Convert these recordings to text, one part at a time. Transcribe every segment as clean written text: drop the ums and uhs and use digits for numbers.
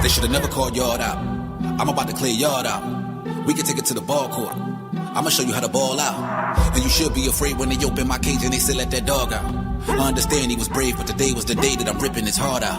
They should have never called yard out. I'm about to clear yard out. We can take it to the ball court. I'ma show you how to ball out. And you should be afraid when they open my cage and they still let that dog out. I understand he was brave, but today was the day that I'm ripping his heart out.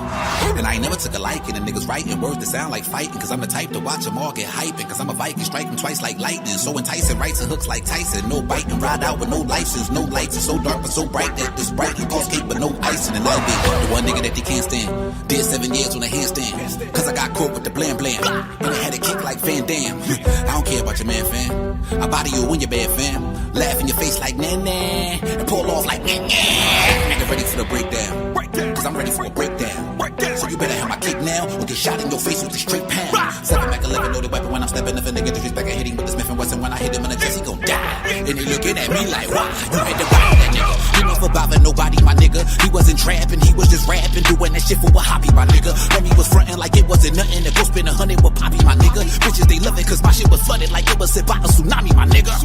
And I ain't never took a liking to niggas writing words that sound like fighting, cause I'm the type to watch them all get hyping, cause I'm a Viking, striking twice like lightning. So enticing, writes and hooks like Tyson. No biting, ride out with no license, no lights. It's so dark but so bright that this bright you can't skate but no icing. And I'll be the one nigga that they can't stand. Did 7 years on a handstand, cause I got caught with the blam blam. And I had a kick like Van Damme. I don't care about your man, fam. I body you when you're bad, fam. Laugh in your face like nah-nah, and pull off like nah-nah. Nigga ready for the breakdown, cause I'm ready for a breakdown. So you better have my kick now, or get shot in your face with a straight pound. 7 Mac 11 loaded weapon when I'm stepping. If a nigga disrespect, I hit him with the Smith & Wesson. When I hit him in the chest, he gon' die. And they looking at me like, why? You had to ride that nigga. He never bothered nobody, my nigga. He wasn't trapping, he was just rapping, doing that shit for a hobby, my nigga. Remy was frontin' like it wasn't nothing to go spend 100 with Poppy, my nigga. Bitches, they love it cause my shit was flooded like it was hit by a tsunami, my nigga.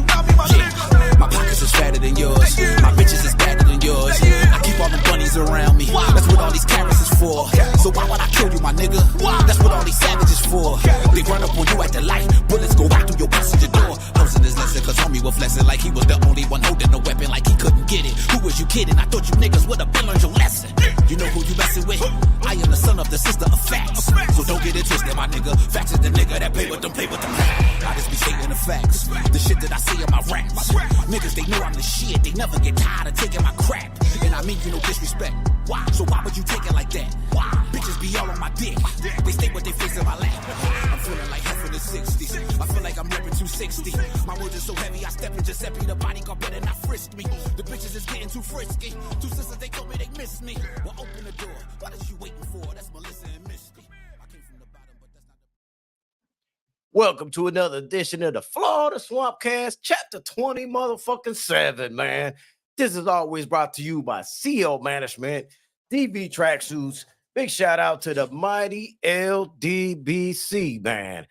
Yeah. My pockets is fatter than yours. My bitches is better than yours. I keep all them bunnies around me. That's what all these carrots is for. So why would I kill you, my nigga? That's what all these savages for. They run up on you at the light. Bullets go right through your passenger door. Losing his lesson cause homie was flexing like he was the only one holding a weapon, like he couldn't get it. Who was you kidding? I thought you niggas would have been learned your lesson. You know who you messing with? I am the son of the sister of facts. So don't get it twisted, my nigga. Facts is the nigga that play with them, play with them. I just be stating the facts. The shit that I see in my raps. Niggas, they know I'm the shit. They never get tired of taking my crap. And I mean you no disrespect. Why? So why would you take it like that? Why? Bitches be all on my dick. They stay with their face in my lap. I'm feeling like half in the 60s. I feel like I'm ripping 260. My words are so heavy, I step in Giuseppe. The bodyguard better not frisk me. The bitches is getting too frisky. Two sisters, they told me they miss me. Well, open the door. What is you waiting for? That's Melissa and Misty. I came from the bottom, but that's not the... Welcome to another edition of the Flawda Swampcast, chapter 20, motherfucking 7, man. This is always brought to you by CL Management, DB Tracksuits. Big shout out to the mighty LDBC, man.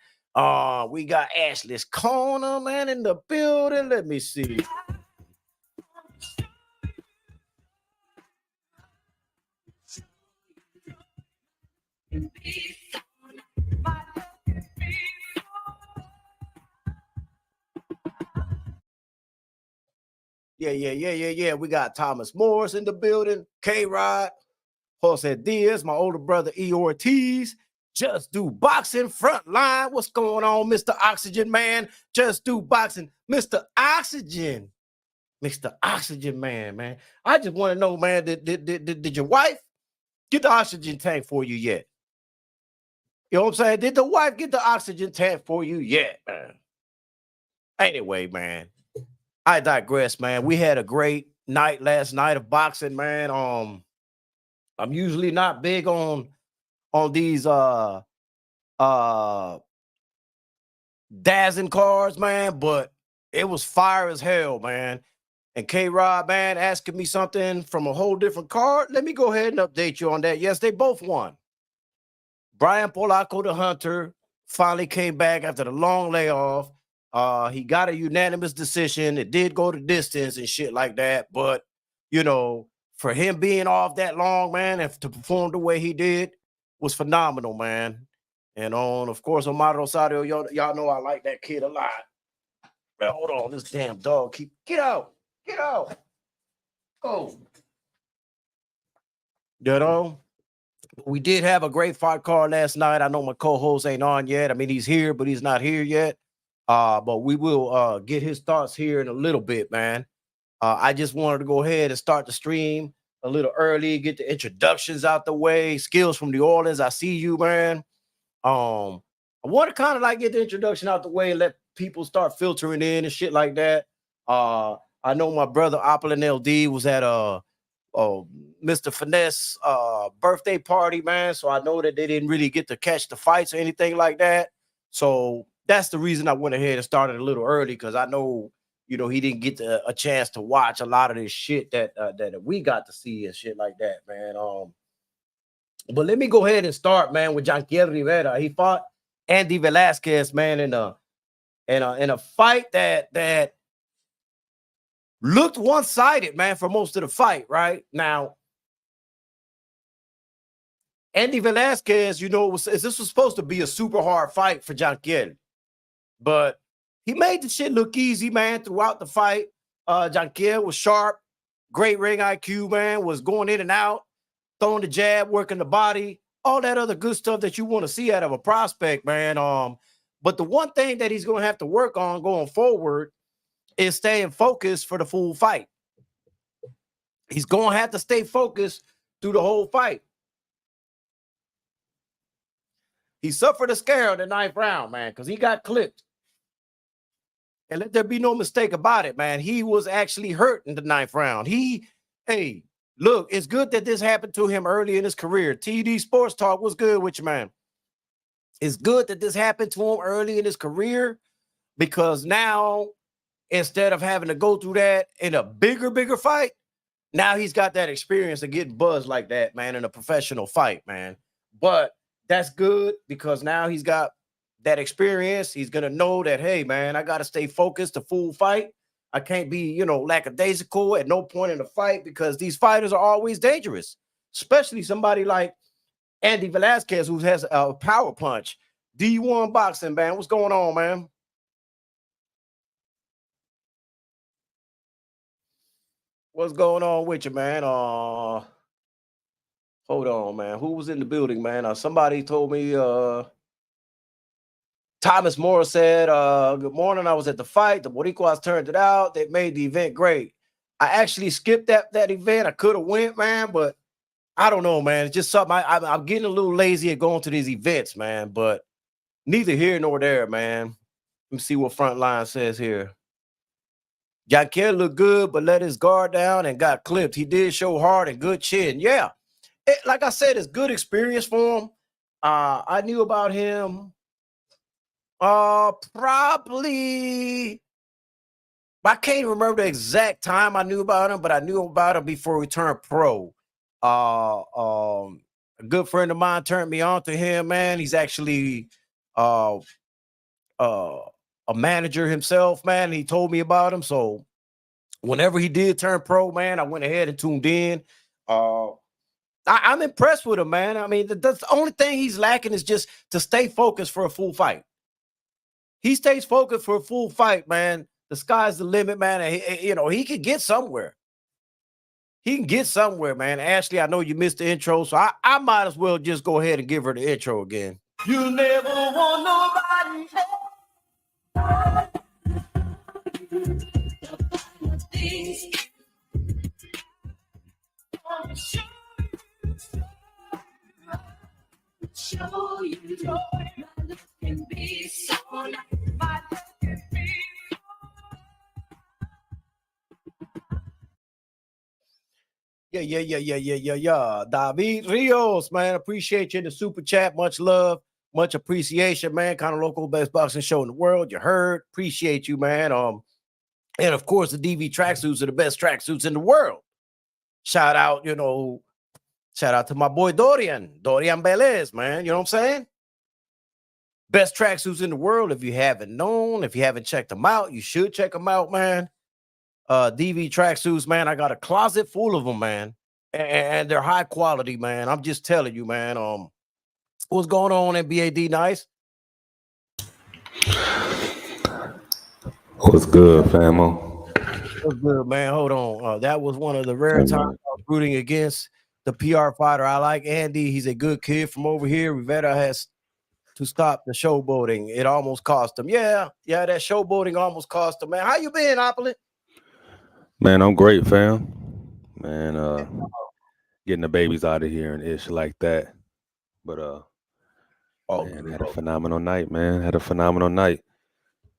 We got Ashley's Corner, man, in the building. Let me see. Yeah. We got Thomas Morris in the building. K-Rod, Jose Diaz, my older brother E. Ortiz. Just Do Boxing Frontline. What's going on, Mr. Oxygen Man? Just Do Boxing, Mr. Oxygen. Mr. Oxygen Man. I just want to know, man, did your wife get the oxygen tank for you yet? You know what I'm saying? Did the wife get the oxygen tank for you yet, man? Anyway, man, I digress, man. We had a great night last night of boxing, man. I'm usually not big on these dazzling cards, man, but it was fire as hell, man. And K-Rod, man, asking me something from a whole different card. Let me go ahead and update you on that. Yes, they both won. Brian Polaco, the Hunter, finally came back after the long layoff. He got a unanimous decision. It did go the distance and shit like that. But, you know, for him being off that long, man, and to perform the way he did was phenomenal, man. And of course, Omar Rosario, y'all know I like that kid a lot. Man, hold on, this damn dog get out. Oh. You know, we did have a great fight card last night. I know my co-host ain't on yet. I mean, he's here, but he's not here yet. But we will get his thoughts here in a little bit, man. I just wanted to go ahead and start the stream a little early, get the introductions out the way. Skills from New Orleans, I see you, man. I want to kind of like get the introduction out the way and let people start filtering in and shit like that. I know my brother Opulent LD was at Mr. Finesse birthday party, man. So I know that they didn't really get to catch the fights or anything like that. So that's the reason I went ahead and started a little early, because I know, you know, he didn't get a chance to watch a lot of this shit that we got to see and shit like that, man. But let me go ahead and start, man, with Jankiel Rivera. He fought Andy Velasquez, man, in a fight that looked one-sided, man, for most of the fight, right? Now, Andy Velasquez, this was supposed to be a super hard fight for Jankiel, but he made the shit look easy, man, throughout the fight. Jankiel was sharp, great ring IQ, man, was going in and out, throwing the jab, working the body, all that other good stuff that you want to see out of a prospect, man. But the one thing that he's going to have to work on going forward is staying focused for the full fight. He's going to have to stay focused through the whole fight. He suffered a scare in the 9th round, man, because he got clipped. And let there be no mistake about it, man. He was actually hurt in the 9th round. Hey, look, it's good that this happened to him early in his career. TD Sports Talk was good with you, man. It's good that this happened to him early in his career, because now, instead of having to go through that in a bigger fight, now he's got that experience of getting buzzed like that, man, in a professional fight, man. But that's good, because now he's got that experience. He's going to know that, hey, man, I got to stay focused the full fight. I can't be, lackadaisical at no point in the fight, because these fighters are always dangerous, especially somebody like Andy Velasquez, who has a power punch. D1 Boxing, man. What's going on, man? What's going on with you, man? Hold on, man. Who was in the building, man? Somebody told me, Thomas Moore said, good morning. I was at the fight. The Boricuas turned it out. They made the event great. I actually skipped that event. I could have went, man, but I don't know, man. It's just something. I'm getting a little lazy at going to these events, man, but neither here nor there, man. Let me see what Frontline says here. Jankiel looked good, but let his guard down and got clipped. He did show hard and good chin. Yeah. Like I said, it's good experience for him. I knew about him probably, I can't remember the exact time I knew about him, but I knew about him before he turned pro. A good friend of mine turned me on to him, man. He's actually a manager himself, man. He told me about him. So whenever he did turn pro, man, I went ahead and tuned in. I'm impressed with him, man. I mean, the only thing he's lacking is just to stay focused for a full fight. He stays focused for a full fight, man. The sky's the limit, man. And he can get somewhere. He can get somewhere, man. Ashley, I know you missed the intro, so I might as well just go ahead and give her the intro again. You never want nobody else. Show you joy, my love can be so nice, my love can be Yeah. David Rios, man, appreciate you in the super chat. Much love, much appreciation, man. Kind of local best boxing show in the world. You heard, appreciate you, man. And of course, the DV tracksuits are the best tracksuits in the world. Shout out, shout out to my boy Dorian Belez, man. You know what I'm saying? Best tracksuits in the world. If you haven't known, if you haven't checked them out, you should check them out, man. DV tracksuits, man. I got a closet full of them, man. And they're high quality, man. I'm just telling you, man. What's going on, BAD Nice? What's good, famo? What's good, man? Hold on. That was one of the rare times I was rooting against the PR fighter. I like Andy. He's a good kid from over here. Rivera has to stop the showboating. It almost cost him. Yeah, that showboating almost cost him, man. How you been, Opulent? Man, I'm great, fam. Man, getting the babies out of here and ish like that. But man, had a phenomenal night, man. Had a phenomenal night.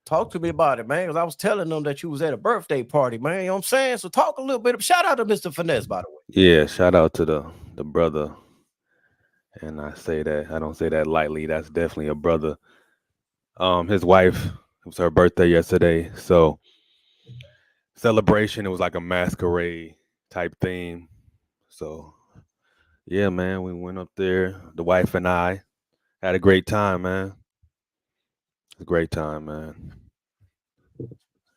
Talk to me about it, man. Because I was telling them that you was at a birthday party, man. You know what I'm saying? So talk a little bit. Shout out to Mr. Finesse, by the way. Yeah, shout out to the brother. And I don't say that lightly. That's definitely a brother. His wife, it was her birthday yesterday. So celebration, it was like a masquerade type theme. So yeah, man, we went up there. The wife and I had a great time, man. A great time, man.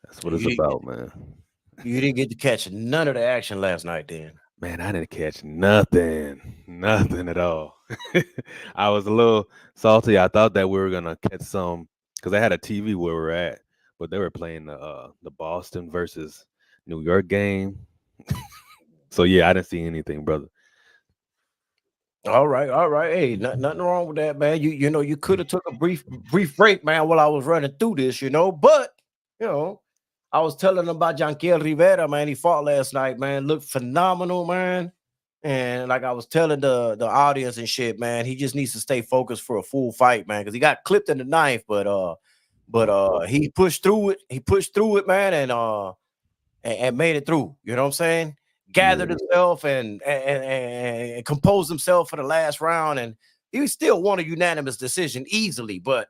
That's what it's about, man. You didn't get to catch none of the action last night, then. Man, I didn't catch nothing at all. I was a little salty. I thought that we were gonna catch some because they had a TV where we're at, but they were playing the Boston versus New York game. So yeah, I didn't see anything, brother. All right, all right. Hey, nothing wrong with that, man. You know, you could have took a brief break, man, while I was running through this, but you know, I was telling them about Jankiel Rivera, man. He fought last night, man. Looked phenomenal, man. And like I was telling the audience and shit, man, he just needs to stay focused for a full fight, man, because he got clipped in the ninth, but he pushed through it. He pushed through it, man, and made it through. You know what I'm saying? Gathered Yeah. himself and composed himself for the last round, and he still won a unanimous decision easily. But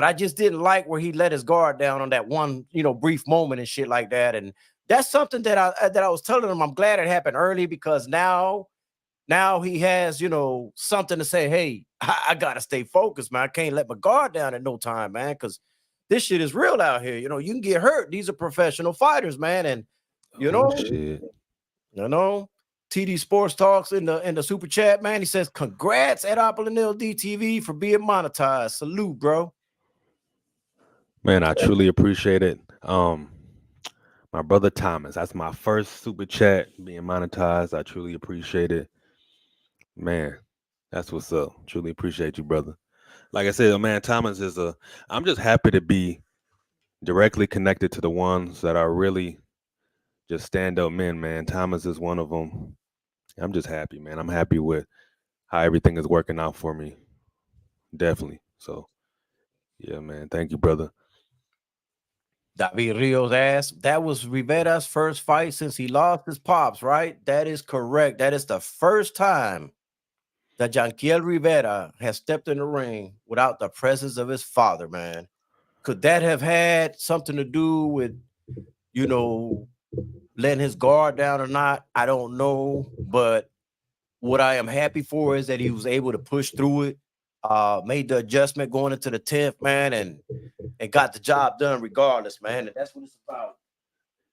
I just didn't like where he let his guard down on that one, brief moment and shit like that. And that's something that I was telling him. I'm glad it happened early because now he has, something to say. Hey, I gotta stay focused, man. I can't let my guard down at no time, man, because this shit is real out here. You can get hurt. These are professional fighters, man. And you Oh know, shit. you know, TD Sports Talks in the super chat, man. He says, congrats at Apple DTV for being monetized. Salute, bro. Man, I truly appreciate it. My brother Thomas, that's my first super chat being monetized. I truly appreciate it. Man, that's what's up. Truly appreciate you, brother. Like I said, man, Thomas is I'm just happy to be directly connected to the ones that are really just stand up men, man. Thomas is one of them. I'm just happy, man. I'm happy with how everything is working out for me. Definitely. So, yeah, man. Thank you, brother. David Rios asked, that was Rivera's first fight since he lost his pops, right? That is correct. That is the first time that Jankiel Rivera has stepped in the ring without the presence of his father, man. Could that have had something to do with, you know, letting his guard down or not? I don't know. But what I am happy for is that he was able to push through it, made the adjustment going into the 10th, man, and got the job done regardless, man. And that's what it's about.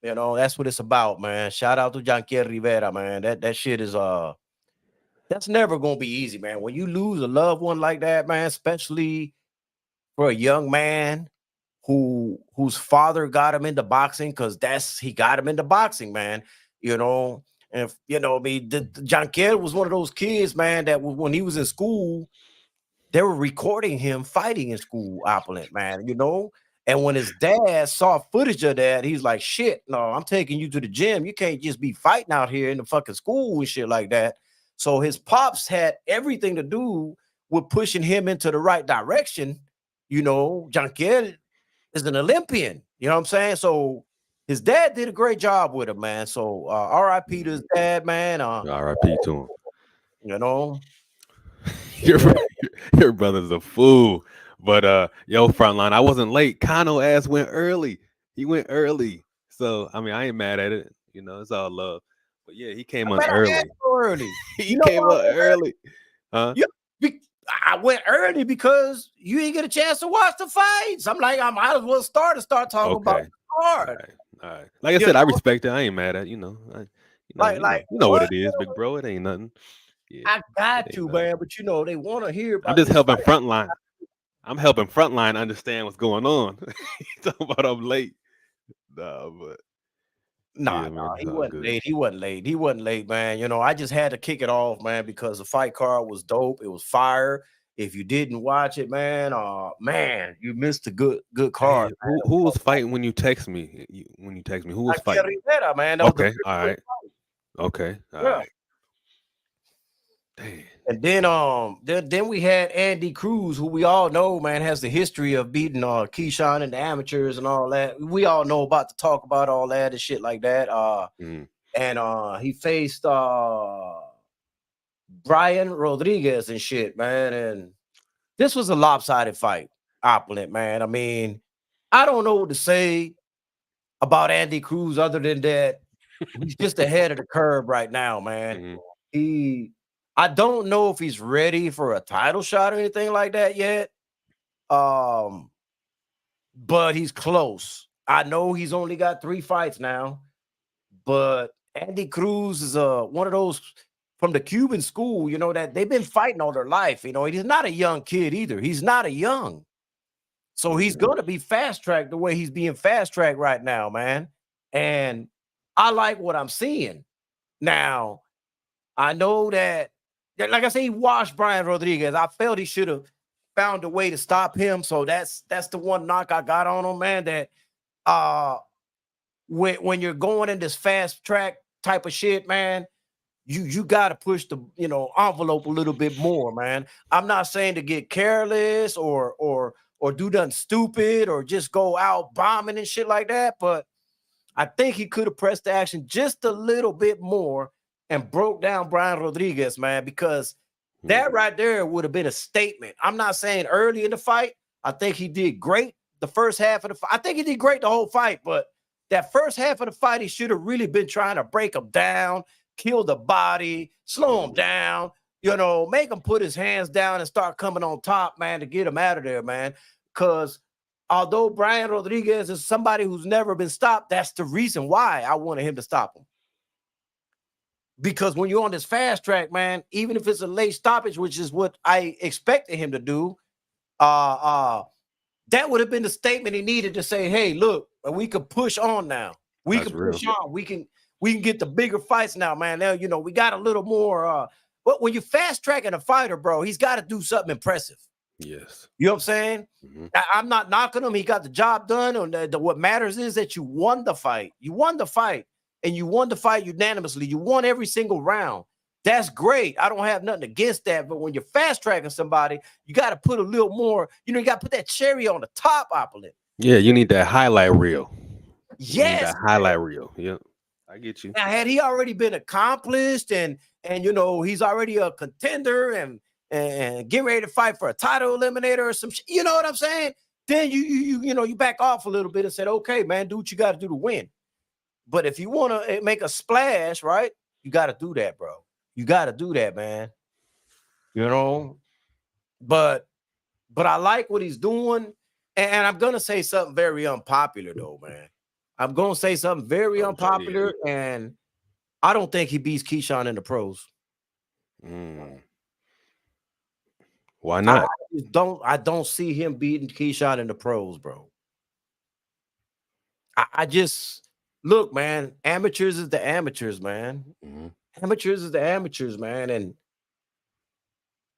That's what it's about, man. Shout out to Jankiel Rivera, man. That shit is that's never gonna be easy, man. When you lose a loved one like that, man, especially for a young man whose father got him into boxing, because he got him into boxing, man. You know, and I mean, John Kerr was one of those kids, man, that when he was in school, they were recording him fighting in school, opulent, man, And when his dad saw footage of that, he's like, shit, no, I'm taking you to the gym. You can't just be fighting out here in the fucking school and shit like that. So his pops had everything to do with pushing him into the right direction. Jankiel is an Olympian. You know what I'm saying? So his dad did a great job with him, man. So RIP to his dad, man. R.I.P. to him. You know, your, your brother's a fool. But yo, frontline, I wasn't late. Kano ass went early. He went early. So I mean, I ain't mad at it. It's all love. But yeah, he came on I early. so early. He came Why up early. Huh? I went early because you didn't get a chance to watch the fights. I'm like, I might as well start talking about Okay. the card. All right. Like I said, I respect it. I ain't mad at you know. You know what it is, big bro. It ain't nothing. Yeah, I got you, nothing. man. But they want to hear about. I'm just this helping fight. frontline. I'm helping frontline understand what's going on. Talking about I'm late. Nah, but Nah, yeah, man, it's he all wasn't good. late. He wasn't late. He wasn't late, man. I just had to kick it off, man, because the fight card was dope. It was fire. If you didn't watch it, man, you missed a good card. Hey, who was fighting when you text me? When you text me, who was fighting? Rivera, man. That was Okay, all right. Okay, all yeah. right. Damn. And then we had Andy Cruz, who we all know, man, has the history of beating Keyshawn and the amateurs and all that. We all know about to talk about all that and shit like that. And he faced Brian Rodriguez and shit, man. And this was a lopsided fight, opulent, man. I mean, I don't know what to say about Andy Cruz other than that he's just ahead of the curve right now, man. I don't know if he's ready for a title shot or anything like that yet. But he's close. I know he's only got 3 fights now, but Andy Cruz is one of those from the Cuban school, you know, that they've been fighting all their life. You know, he's not a young kid either. He's not a young. So he's going to be fast tracked the way he's being fast tracked right now, man. And I like what I'm seeing. Now, I know that, like I say, he washed Brian Rodriguez. I felt he should have found a way to stop him. So that's the one knock I got on him, man. That when you're going in this fast track type of shit, man, you got to push the envelope a little bit more, man. I'm not saying to get careless or do nothing stupid or just go out bombing and shit like that, but I think he could have pressed the action just a little bit more and broke down Brian Rodriguez, man, because that right there would have been a statement. I'm not saying early in the fight. I think he did great the first half of the fight. I think he did great the whole fight, but that first half of the fight, he should have really been trying to break him down, kill the body, slow him down, make him put his hands down and start coming on top, man, to get him out of there, man. Because although Brian Rodriguez is somebody who's never been stopped, that's the reason why I wanted him to stop him. Because when you're on this fast track, man, even if it's a late stoppage, which is what I expected him to do, that would have been the statement he needed to say, hey, look, we can push on now. We can push on. We can get the bigger fights now, man. Now, we got a little more. But when you're fast tracking a fighter, bro, he's got to do something impressive. Yes. You know what I'm saying? Mm-hmm. I'm not knocking him. He got the job done. What matters is that you won the fight. You won the fight. And you won the fight unanimously. You won every single round. That's great. I don't have nothing against that. But when you're fast tracking somebody, you got to put a little more, you got to put that cherry on the top, Opulent. Yeah, you need that highlight reel. Yes. That highlight reel. Yeah, I get you. Now, had he already been accomplished and he's already a contender and getting ready to fight for a title eliminator or some shit, you know what I'm saying? Then you back off a little bit and said, okay, man, do what you got to do to win. But if you want to make a splash, right, you got to do that, bro. You got to do that, man. But I like what he's doing. And I'm going to say something very unpopular, though, man. I'm going to say something very unpopular. And I don't think he beats Keyshawn in the pros. Why not? I don't see him beating Keyshawn in the pros, bro. I just... Look, man, amateurs is the amateurs, man. Mm-hmm. Amateurs is the amateurs, man. And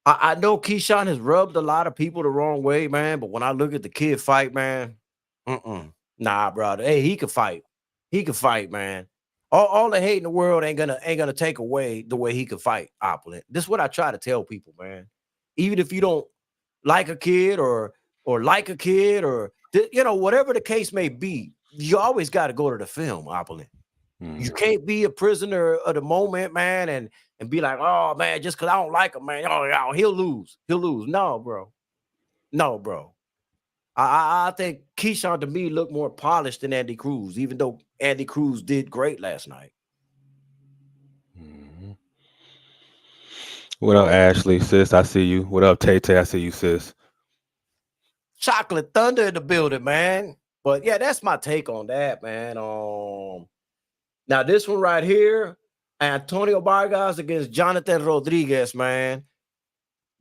I know Keyshawn has rubbed a lot of people the wrong way, man. But when I look at the kid fight, man, nah, brother. Hey, he can fight. He can fight, man. All the hate in the world ain't gonna take away the way he can fight, Opulent. This is what I try to tell people, man. Even if you don't like a kid or like a kid or whatever the case may be, you always got to go to the film, Opulent. You can't be a prisoner of the moment, man, and be like, oh, man, just because I don't like him, man, oh, he'll lose. He'll lose. No, bro. No, bro. I think Keyshawn, to me, looked more polished than Andy Cruz, even though Andy Cruz did great last night. What up, Ashley, sis? I see you. What up, Tay-Tay? I see you, sis. Chocolate Thunder in the building, man. But yeah, that's my take on that, man. Now this one right here, Antonio Vargas against Jonathan Rodriguez, man.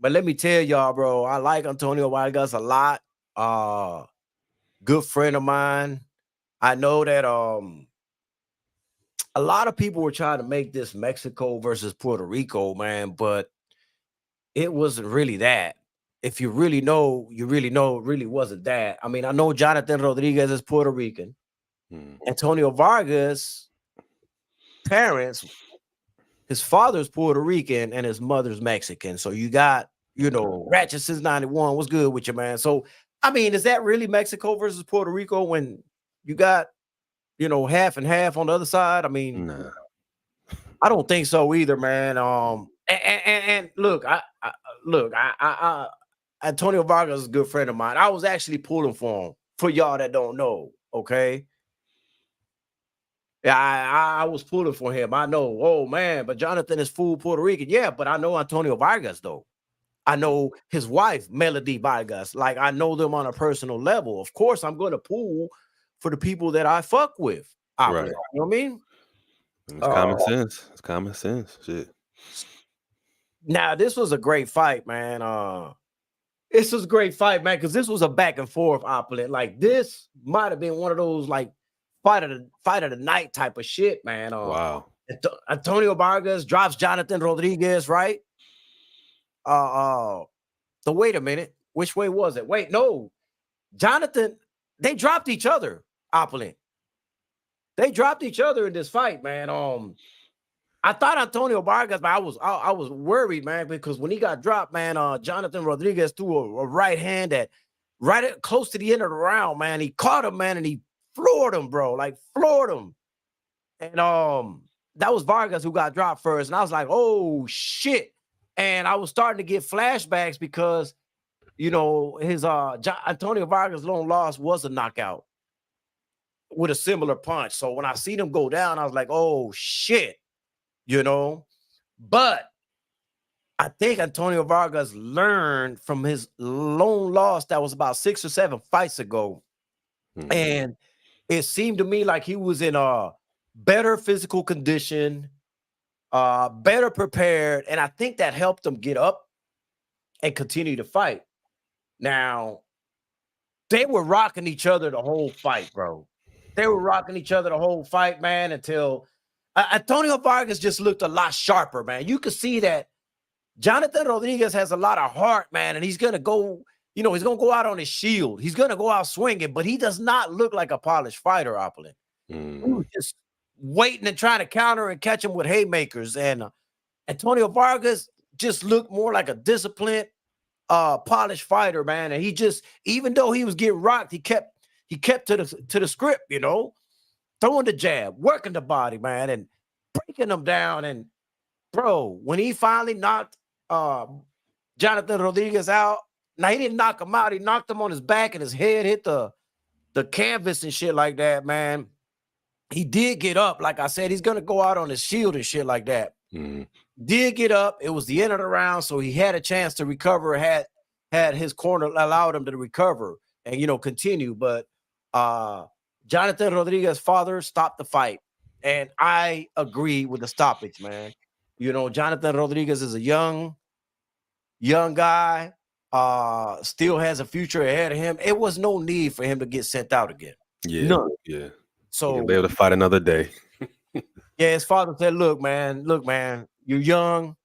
But let me tell y'all, bro, I like Antonio Vargas a lot. Good friend of mine. I know that a lot of people were trying to make this Mexico versus Puerto Rico, man, but it wasn't really that. If you really know, it really wasn't that. I mean, I know Jonathan Rodriguez is Puerto Rican. Antonio Vargas' parents, his father's Puerto Rican and his mother's Mexican. So you got, Ratchet since 91. What's good with you, man? So, I mean, is that really Mexico versus Puerto Rico when you got, half and half on the other side? I mean, nah. I don't think so either, man. And look, Antonio Vargas is a good friend of mine. I was actually pulling for him, for y'all that don't know, okay? Yeah, I was pulling for him. I know, oh, man, but Jonathan is full Puerto Rican. Yeah, but I know Antonio Vargas, though. I know his wife, Melody Vargas. Like, I know them on a personal level. Of course, I'm going to pull for the people that I fuck with. Right. You know what I mean? It's Uh, common sense. It's common sense. Shit. Now this was a great fight, man. This was a great fight, man, because this was a back and forth opulent. Like this might have been one of those like fight of the night type of shit, man. Wow. Antonio Vargas drops Jonathan Rodriguez, right? Wait a minute, which way was it? Wait, no, Jonathan, they dropped each other, opulent. They dropped each other in this fight, man. I thought Antonio Vargas, but I was worried, man, because when he got dropped, man, Jonathan Rodriguez threw a right hand that close to the end of the round, man. He caught him, man, and he floored him, bro, like floored him. And that was Vargas who got dropped first, and I was like, oh shit. And I was starting to get flashbacks because his Antonio Vargas' lone loss was a knockout with a similar punch. So when I seen him go down, I was like, oh shit. But I think Antonio Vargas learned from his lone loss that was about 6 or 7 fights ago. And it seemed to me like he was in a better physical condition, better prepared. And I think that helped him get up and continue to fight. Now, they were rocking each other the whole fight, bro. They were rocking each other the whole fight, man, until Antonio Vargas just looked a lot sharper, man. You could see that Jonathan Rodriguez has a lot of heart, man, and he's going to go, he's going to go out on his shield. He's going to go out swinging, but he does not look like a polished fighter, opulent. He was just waiting and trying to counter and catch him with haymakers. And Antonio Vargas just looked more like a disciplined, polished fighter, man. And he just, even though he was getting rocked, he kept to the script, throwing the jab, working the body, man, and breaking them down. And bro, when he finally knocked Jonathan Rodriguez out, now he didn't knock him out. He knocked him on his back and his head hit the canvas and shit like that, man. He did get up. Like I said, he's going to go out on his shield and shit like that. Did get up. It was the end of the round, so he had a chance to recover, had his corner allowed him to recover and, continue. But Jonathan Rodriguez's father stopped the fight. And I agree with the stoppage, man. Jonathan Rodriguez is a young guy, still has a future ahead of him. It was no need for him to get sent out again. Yeah. None. Yeah. So he'll be able to fight another day. Yeah, his father said, look, man, you're young.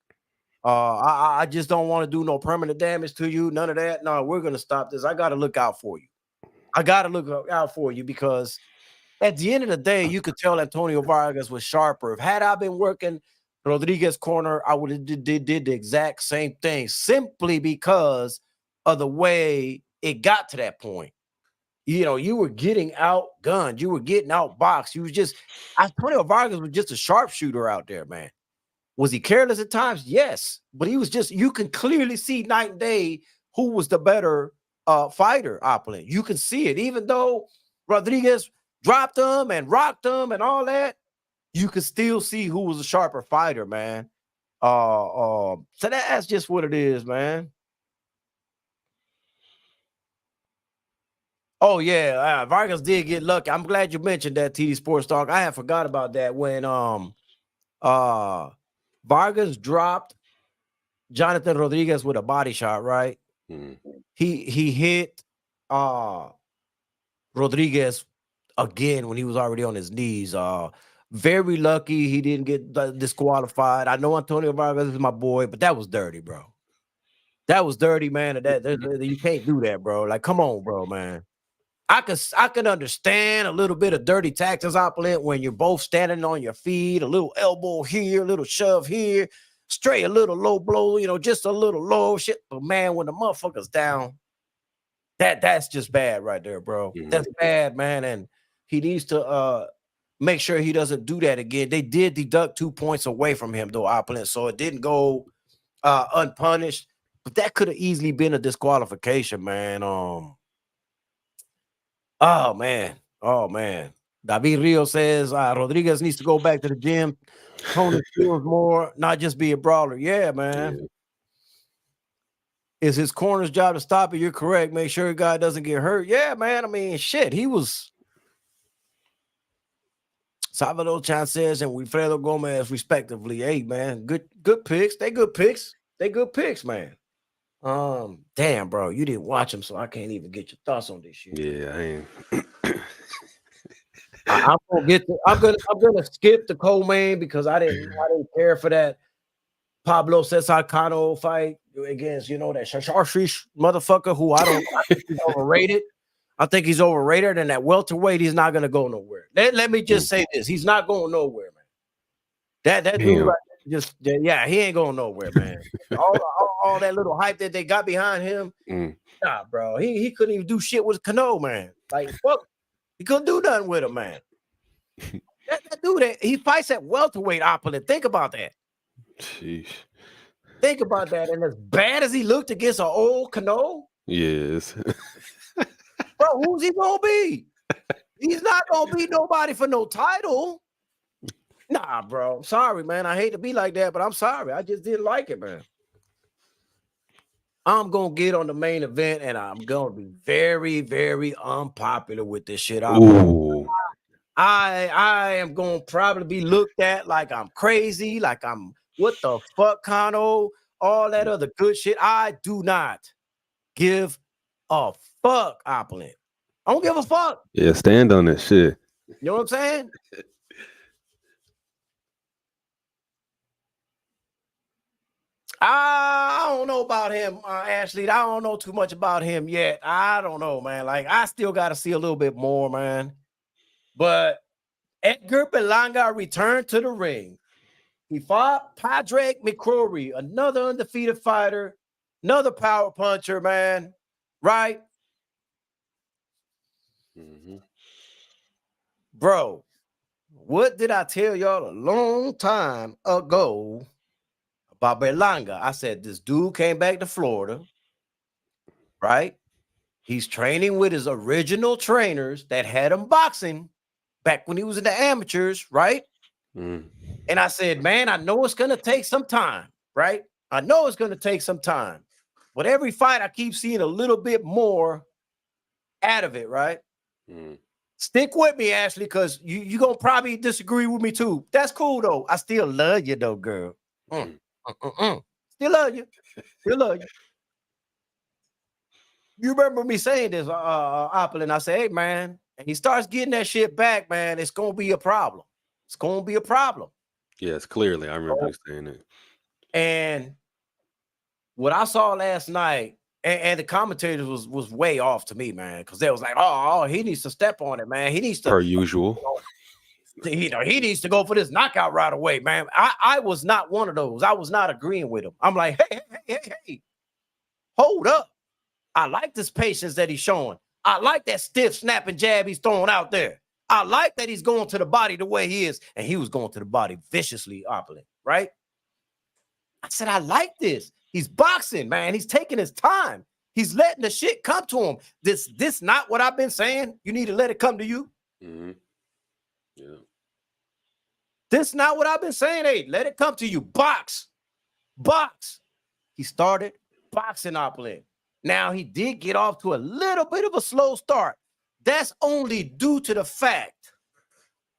I just don't want to do no permanent damage to you. None of that. No, we're going to stop this. I got to look out for you. Because at the end of the day, you could tell Antonio Vargas was sharper. Had I been working Rodriguez's corner, I would have did the exact same thing, simply because of the way it got to that point. You were getting outgunned. You were getting outboxed. Antonio Vargas was just a sharpshooter out there, man. Was he careless at times? Yes. But he was you can clearly see night and day who was the better fighter, opulent. You can see it. Even though Rodriguez dropped him and rocked him and all that, you could still see who was a sharper fighter, man. So that's just what it is, man. Oh, yeah. Vargas did get lucky. I'm glad you mentioned that, TD Sports Talk. I had forgot about that when Vargas dropped Jonathan Rodriguez with a body shot, right? He hit Rodriguez again when he was already on his knees. Very lucky he didn't get disqualified. I know Antonio Vargas is my boy, but that was dirty, bro. That was dirty, man. You can't do that, bro. Like, come on, bro, man. I can understand a little bit of dirty tactics, opulent, when you're both standing on your feet, a little elbow here, a little shove here, straight, a little low blow, just a little low shit. But man, when the motherfucker's down, that's just bad right there, bro. That's bad, man. And he needs to make sure he doesn't do that again. They did deduct 2 points away from him, though, opulent, so it didn't go unpunished. But that could have easily been a disqualification, man. Oh man. David Rio says Rodriguez needs to go back to the gym, hone his skills more, not just be a brawler. Yeah, man. Is his corner's job to stop it? You're correct. Make sure a guy doesn't get hurt. Yeah, man. I mean, shit. He was Salvador Chancez and Wilfredo Gomez, respectively. Hey, man, good picks. They good picks. They good picks, man. Damn, bro, you didn't watch them, so I can't even get your thoughts on this shit. Yeah, I ain't. I'm gonna skip the co-main because I didn't care for that Pablo Cesar Cano fight against, that Shasharshish motherfucker who I think he's overrated. I think he's overrated, and at welterweight, he's not gonna go nowhere. Let me just say this: he's not going nowhere, man. That dude right there he ain't going nowhere, man. all that little hype that they got behind him, nah, bro. He couldn't even do shit with Cano, man. Like fuck, he couldn't do nothing with him, man. that dude, he fights at welterweight opponent. Think about that. Sheesh. Think about that. And as bad as he looked against an old Cano, yes. bro, who's he gonna be? He's not gonna be nobody for no title. Nah, bro. Sorry, man. I hate to be like that, but I'm sorry. I just didn't like it, man. I'm gonna get on the main event, and I'm gonna be very, very unpopular with this shit. I am gonna probably be looked at like I'm crazy, like I'm what the fuck, Kano, all that other good shit. I do not give a fuck, Opulent. I don't give a fuck. Yeah, stand on this shit. You know what I'm saying? I don't know about him, Ashley. I don't know too much about him yet. I don't know, man. Like, I still got to see a little bit more, man. But Edgar Berlanga returned to the ring. He fought Padraig McCrory, another undefeated fighter, another power puncher, man. Right? Bro, what did I tell y'all a long time ago about Berlanga? I said, this dude came back to Florida, right? He's training with his original trainers that had him boxing back when he was in the amateurs, right? And I said, man, I know it's going to take some time, right? I know it's going to take some time. But every fight, I keep seeing a little bit more out of it, right? Stick with me, Ashley, because you're going to probably disagree with me too. That's cool, though. I still love you, though, girl. Still love you. Still love you. You remember me saying this, Opulent. I said, hey, man, and he starts getting that shit back, man, it's going to be a problem. It's going to be a problem. Yes, clearly. I remember saying it. And what I saw last night, and the commentators was way off to me, man, because they was like, oh, he needs to step on it, man. He needs to. Per usual. He needs to go for this knockout right away, man. I was not one of those. I was not agreeing with him. I'm like, hey, hold up. I like this patience that he's showing. I like that stiff snapping jab he's throwing out there. I like that he's going to the body the way he is. And he was going to the body viciously, Opulent, right? I said, I like this. He's boxing, man. He's taking his time. He's letting the shit come to him. This not what I've been saying. You need to let it come to you. Yeah. This not what I've been saying. Hey, let it come to you. Box. He started boxing, Opulent. Now, he did get off to a little bit of a slow start. That's only due to the fact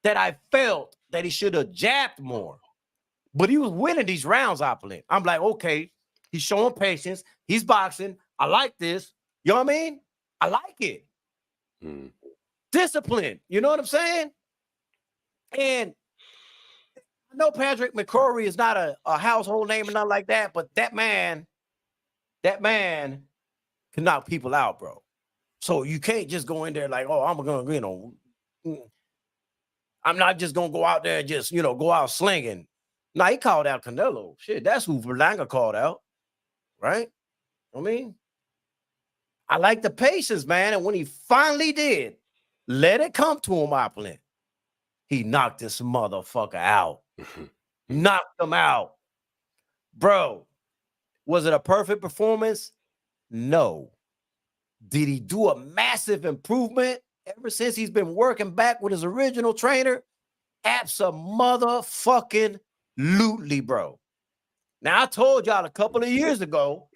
that I felt that he should have jabbed more. But he was winning these rounds, Opulent. I'm like, okay, he's showing patience. He's boxing. I like this. You know what I mean? I like it. Discipline. You know what I'm saying? And I know Padraig McCrory is not a household name and nothing like that, but that man can knock people out, bro. So you can't just go in there like, oh, I'm going to, I'm not just going to go out there and just, go out slinging. Nah, he called out Canelo. Shit, that's who Berlanga called out, right? I mean, I like the patience, man. And when he finally did, let it come to him, Opulent. He knocked this motherfucker out. Knocked him out. Bro, was it a perfect performance? No. Did he do a massive improvement ever since he's been working back with his original trainer? Abso-motherfucking-lutely, bro. Now, I told y'all a couple of years ago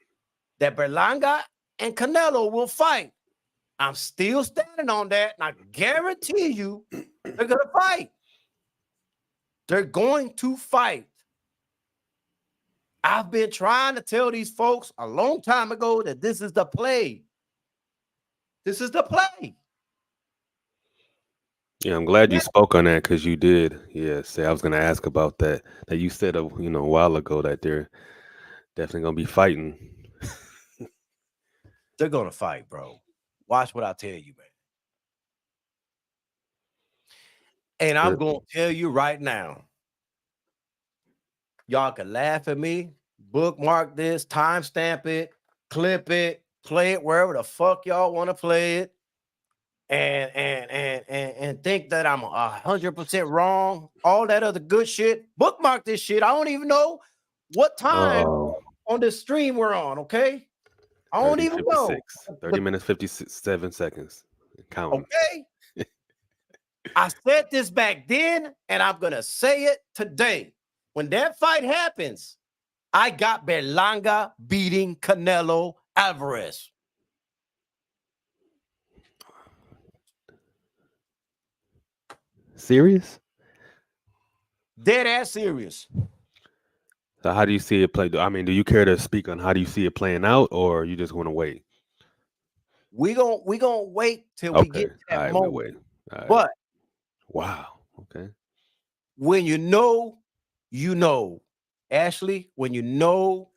that Berlanga and Canelo will fight. I'm still standing on that, and I guarantee you they're going to fight. They're going to fight. I've been trying to tell these folks a long time ago that this is the play. This is the play. Yeah, I'm glad you spoke on that because you did. Yeah, say I was gonna ask about that. That you said a while ago that they're definitely gonna be fighting. They're gonna fight, bro. Watch what I tell you, man. And I'm gonna tell you right now. Y'all can laugh at me, bookmark this, timestamp it, clip it, play it wherever the fuck y'all want to play it, and think that I'm 100% wrong. All that other good shit. Bookmark this shit. I don't even know what time on this stream we're on. Okay, I don't even know. 30 minutes 57 seconds. Counting. Okay. I said this back then, and I'm gonna say it today. When that fight happens, I got Berlanga beating Canelo Alvarez. Serious? Dead ass serious. So how do you see it play? I mean, do you care to speak on how do you see it playing out, or you just want to wait? We gonna wait till we get to that moment. We'll wait. But wow. Okay. When you know, you know. Ashley, when you know,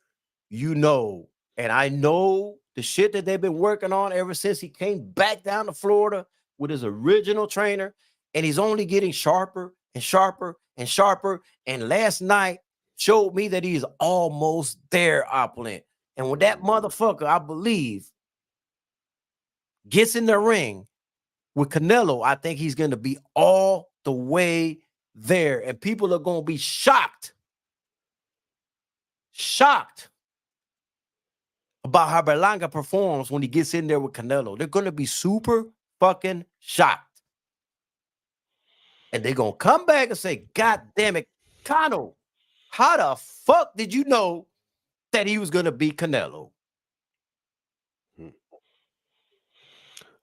you know. And I know the shit that they've been working on ever since he came back down to Florida with his original trainer. And he's only getting sharper and sharper and sharper. And last night showed me that he's almost there, Opulent. And when that motherfucker, I believe, gets in the ring with Canelo, I think he's going to be all the way there. And people are going to be shocked about how Berlanga performs when he gets in there with Canelo. They're going to be super fucking shocked. And they're going to come back and say, God damn it, Cano, how the fuck did you know that he was going to beat Canelo?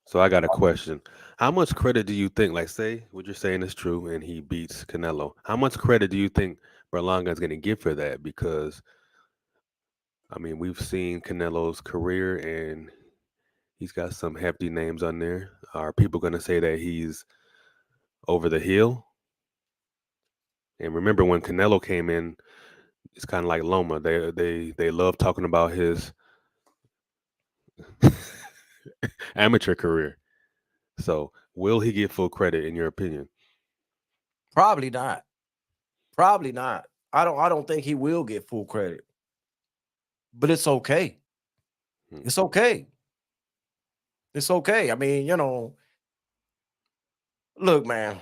So I got a question. How much credit do you think, like say what you're saying is true and he beats Canelo, how much credit do you think Berlanga is going to get for that? Because, I mean, we've seen Canelo's career and he's got some hefty names on there. Are people going to say that he's over the hill? And remember when Canelo came in, it's kind of like Loma. They love talking about his amateur career. So will he get full credit in your opinion? Probably not. Probably not. I don't think he will get full credit. But it's okay. It's okay. It's okay. I mean, you know, look, man.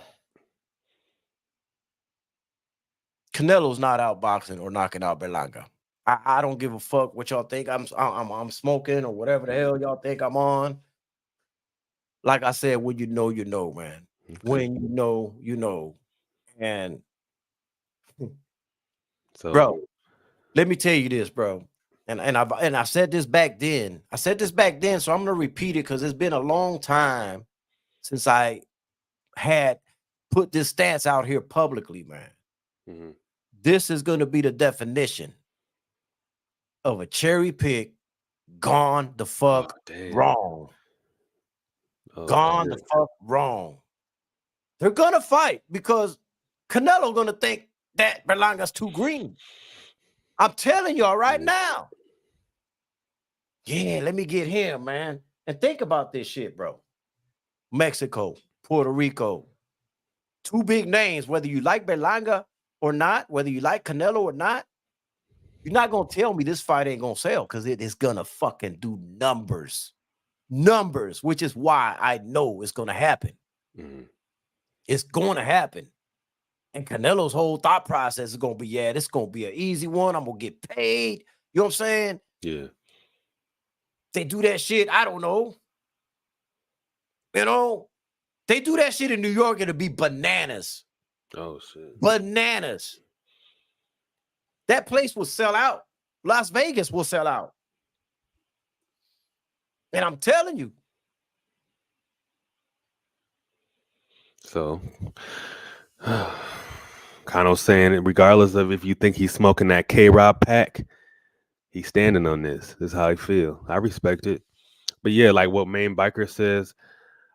Canelo's not outboxing or knocking out Berlanga. I don't give a fuck what y'all think I'm smoking or whatever the hell y'all think I'm on. Like I said, when you know, man. Okay. When you know. And so, bro, let me tell you this, bro. And I said this back then. So I'm gonna repeat it because it's been a long time since I had put this stance out here publicly, man. Mm-hmm. This is gonna be the definition of a cherry pick gone the fuck wrong. Gone the fuck wrong. They're gonna fight because Canelo gonna think that Berlanga's too green. I'm telling y'all right now. Yeah, let me get him, man. And think about this shit, bro. Mexico, Puerto Rico, two big names, whether you like Berlanga or not, whether you like Canelo or not, you're not going to tell me this fight ain't going to sell because it is going to fucking do numbers. Numbers, which is why I know it's going to happen. Mm-hmm. It's going to happen. And Canelo's whole thought process is going to be, yeah, this is going to be an easy one. I'm going to get paid. You know what I'm saying? Yeah. They do that shit, I don't know. You know, they do that shit in New York, it'll be bananas. Oh, shit. Bananas. That place will sell out. Las Vegas will sell out. And I'm telling you. So, kind Marcano's saying it, regardless of if you think he's smoking that K-Rob pack, he's standing on this. This is how he feel. I respect it. But yeah, like what Main Biker says,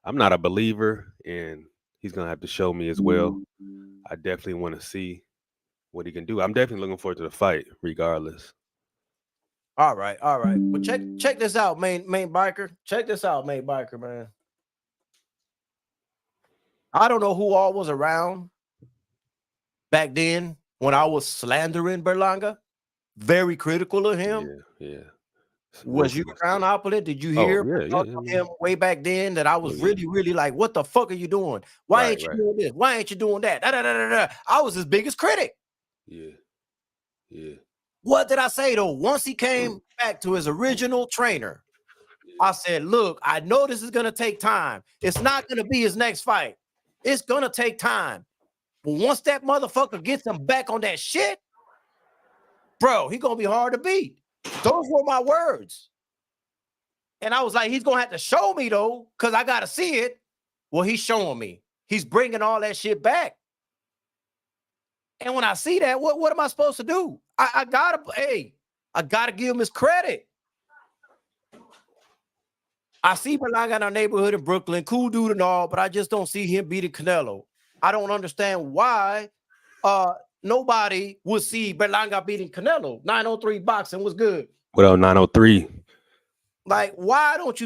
I'm not a believer, and he's gonna have to show me as well. I definitely want to see what he can do. I'm definitely looking forward to the fight, regardless. All right. But check this out, main biker. Check this out, main biker, man. I don't know who all was around back then when I was slandering Berlanga, very critical of him. Yeah. Was you around Opulent? Did you hear him way back then that I was really like, what the fuck are you doing? Why ain't you doing this? Why ain't you doing that? I was his biggest critic. Yeah. What did I say though? Once he came back to his original trainer, I said, look, I know this is gonna take time. It's not gonna be his next fight. It's gonna take time. But once that motherfucker gets him back on that shit, bro, he gonna be hard to beat. Those were my words. And I was like, he's gonna have to show me though, because I gotta see it. Well, he's showing me. He's bringing all that shit back. And when I see that, what am I supposed to do? I gotta give him his credit. I see Berlanga in our neighborhood in Brooklyn, cool dude and all, but I just don't see him beating Canelo. I don't understand why nobody would see Berlanga beating Canelo. 903 boxing was good. What else? 903. Like, why don't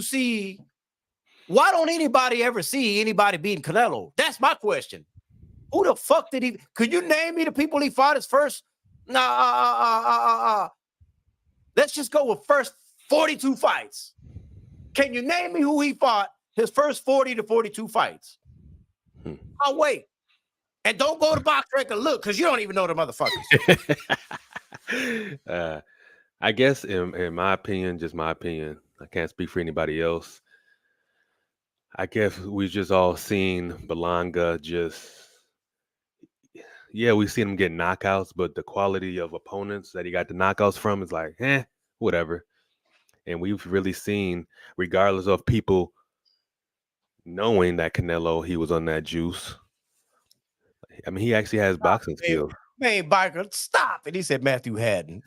anybody ever see anybody beating Canelo? That's my question. Who the fuck did he? Could you name me the people he fought his first? Let's just go with first 42 fights. Can you name me who he fought his first 40 to 42 fights? I'll wait. And don't go to Box Rec and look, because you don't even know the motherfuckers. I guess in my opinion, just my opinion, I can't speak for anybody else. I guess we've just all seen Berlanga we've seen him get knockouts, but the quality of opponents that he got the knockouts from is like, whatever. And we've really seen, regardless of people knowing that Canelo, he was on that juice. I mean, he actually has boxing skills. Man, Biker, stop. And he said Matthew Haddon.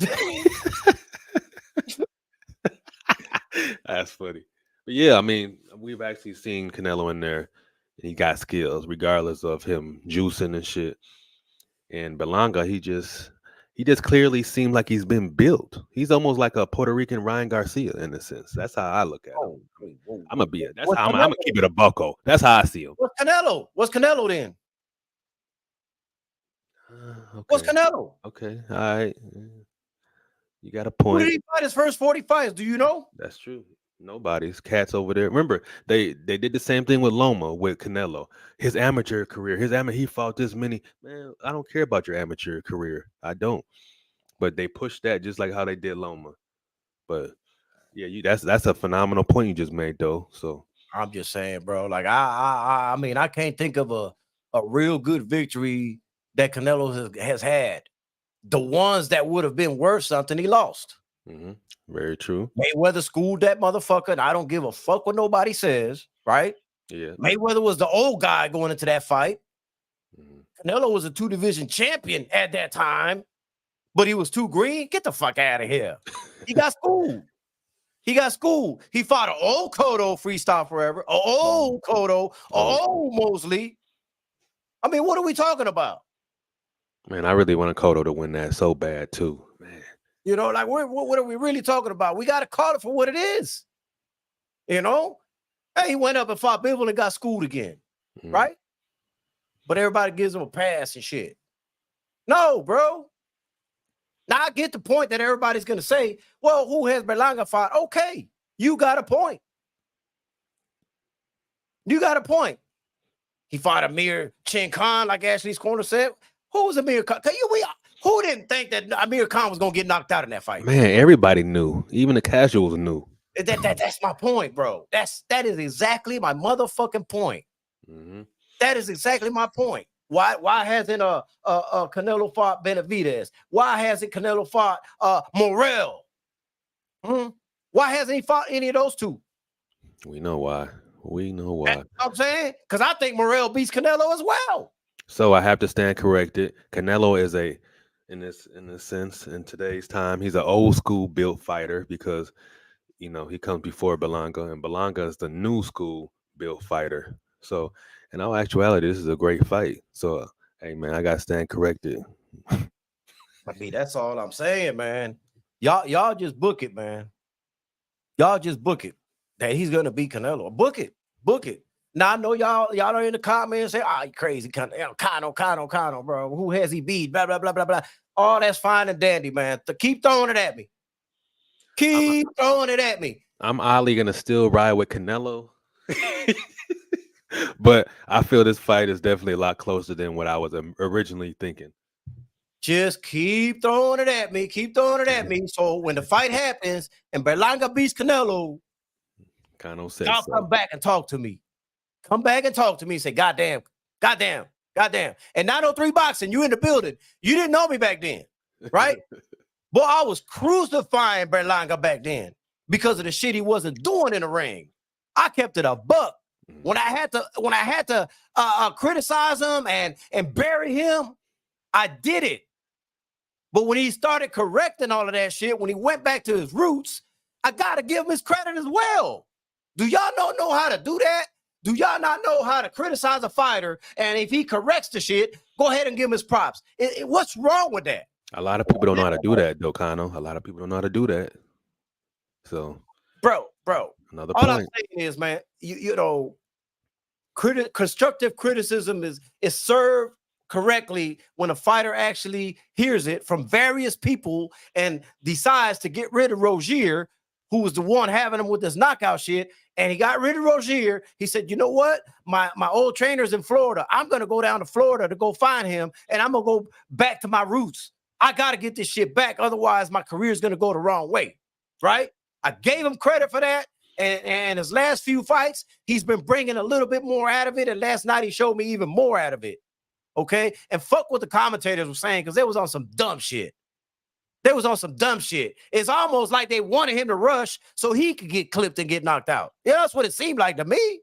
That's funny. But yeah, I mean, we've actually seen Canelo in there, and he got skills, regardless of him juicing and shit. And Berlanga, he just clearly seemed like he's been built. He's almost like a Puerto Rican Ryan Garcia in a sense. That's how I look at him. I'm gonna be I'm gonna keep it a bucko. That's how I see him. What's Canelo? What's Canelo then? Okay. What's Canelo? Okay, all right. You got a point. Who did he fight his first 40 fights? Do you know? That's true. Nobody's cats over there. Remember, they did the same thing with Loma, with Canelo. His amateur career, he fought this many. Man, I don't care about your amateur career. I don't. But they pushed that just like how they did Loma. But yeah, that's a phenomenal point you just made, though. So I'm just saying, bro. Like I mean, I can't think of a real good victory that Canelo has had. The ones that would have been worth something, he lost. Mm-hmm. Very true. Mayweather schooled that motherfucker, and I don't give a fuck what nobody says, right? Yeah. Mayweather was the old guy going into that fight. Mm-hmm. Canelo was a 2-division champion at that time, but he was too green. Get the fuck out of here. He got schooled. He fought an old Cotto freestyle forever, an old Cotto, an old Mosley. I mean, what are we talking about? Man, I really want a Cotto to win that so bad too, man. You know, like what are we really talking about? We got to call it for what it is. You know, hey, he went up and fought Bivol and got schooled again, right? But everybody gives him a pass and shit. No, bro. Now I get the point that everybody's gonna say, well, who has Berlanga fought? Okay, you got a point. You got a point. He fought Amir Chin Khan, like Ashley's corner said. Who was Amir Khan? Who didn't think that Amir Khan was gonna get knocked out in that fight? Man, everybody knew. Even the casuals knew. That's my point, bro. That is exactly my motherfucking point. Mm-hmm. That is exactly my point. Why hasn't Canelo fought Benavidez? Why hasn't Canelo fought Morrell? Why hasn't he fought any of those two? We know why. You know what I'm saying? Because I think Morrell beats Canelo as well. So I have to stand corrected. Canelo is in this sense, in today's time, he's an old school built fighter because he comes before Belanga, and Belanga is the new school built fighter. So, in all actuality, this is a great fight. So, hey man, I got to stand corrected. I mean, that's all I'm saying, man. Y'all just book it, man. Y'all just book it that he's gonna beat Canelo. Book it. Now I know y'all are in the comments say, "Ah, you crazy, Kano, bro. Who has he beat? Blah blah blah blah blah." All that's fine and dandy, man. Keep throwing it at me. Keep throwing it at me. I'm oddly gonna still ride with Canelo, but I feel this fight is definitely a lot closer than what I was originally thinking. Just keep throwing it at me. Keep throwing it at me. So when the fight happens and Berlanga beats Canelo, Kano said y'all so. come back and talk to me. Come back and talk to me and say, goddamn. And 903 boxing, you in the building. You didn't know me back then, right? Boy, I was crucifying Berlanga back then because of the shit he wasn't doing in the ring. I kept it a buck. When I had to criticize him and bury him, I did it. But when he started correcting all of that shit, when he went back to his roots, I got to give him his credit as well. Do y'all not know how to do that? Do y'all not know how to criticize a fighter? And if he corrects the shit, go ahead and give him his props. What's wrong with that? A lot of people don't know how to do that, though, Kano. A lot of people don't know how to do that. So, bro, another all point. I'm saying is, man, constructive criticism is served correctly when a fighter actually hears it from various people and decides to get rid of Rozier, who was the one having him with this knockout shit. And he got rid of Rozier. He said, you know what? My old trainer's in Florida. I'm going to go down to Florida to go find him, and I'm going to go back to my roots. I got to get this shit back. Otherwise, my career is going to go the wrong way, right? I gave him credit for that. And his last few fights, he's been bringing a little bit more out of it. And last night, he showed me even more out of it. Okay? And fuck what the commentators were saying, because they was on some dumb shit. It's almost like they wanted him to rush so he could get clipped and get knocked out. Yeah, that's what it seemed like to me.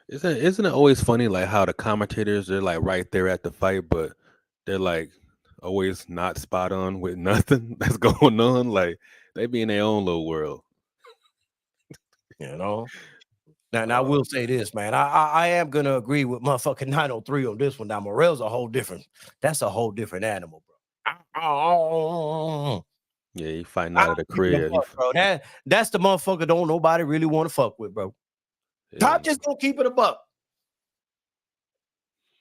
Isn't it always funny, like how the commentators, they're like right there at the fight, but they're like always not spot on with nothing that's going on. Like they be in their own little world. Now I will say this, man. I am gonna agree with motherfucking 903 on this one. Now Morel's that's a whole different animal, bro. Yeah, he fighting out of the crib. Bro. That's the motherfucker don't nobody really want to fuck with, bro. Yeah. I'm just gonna keep it a buck.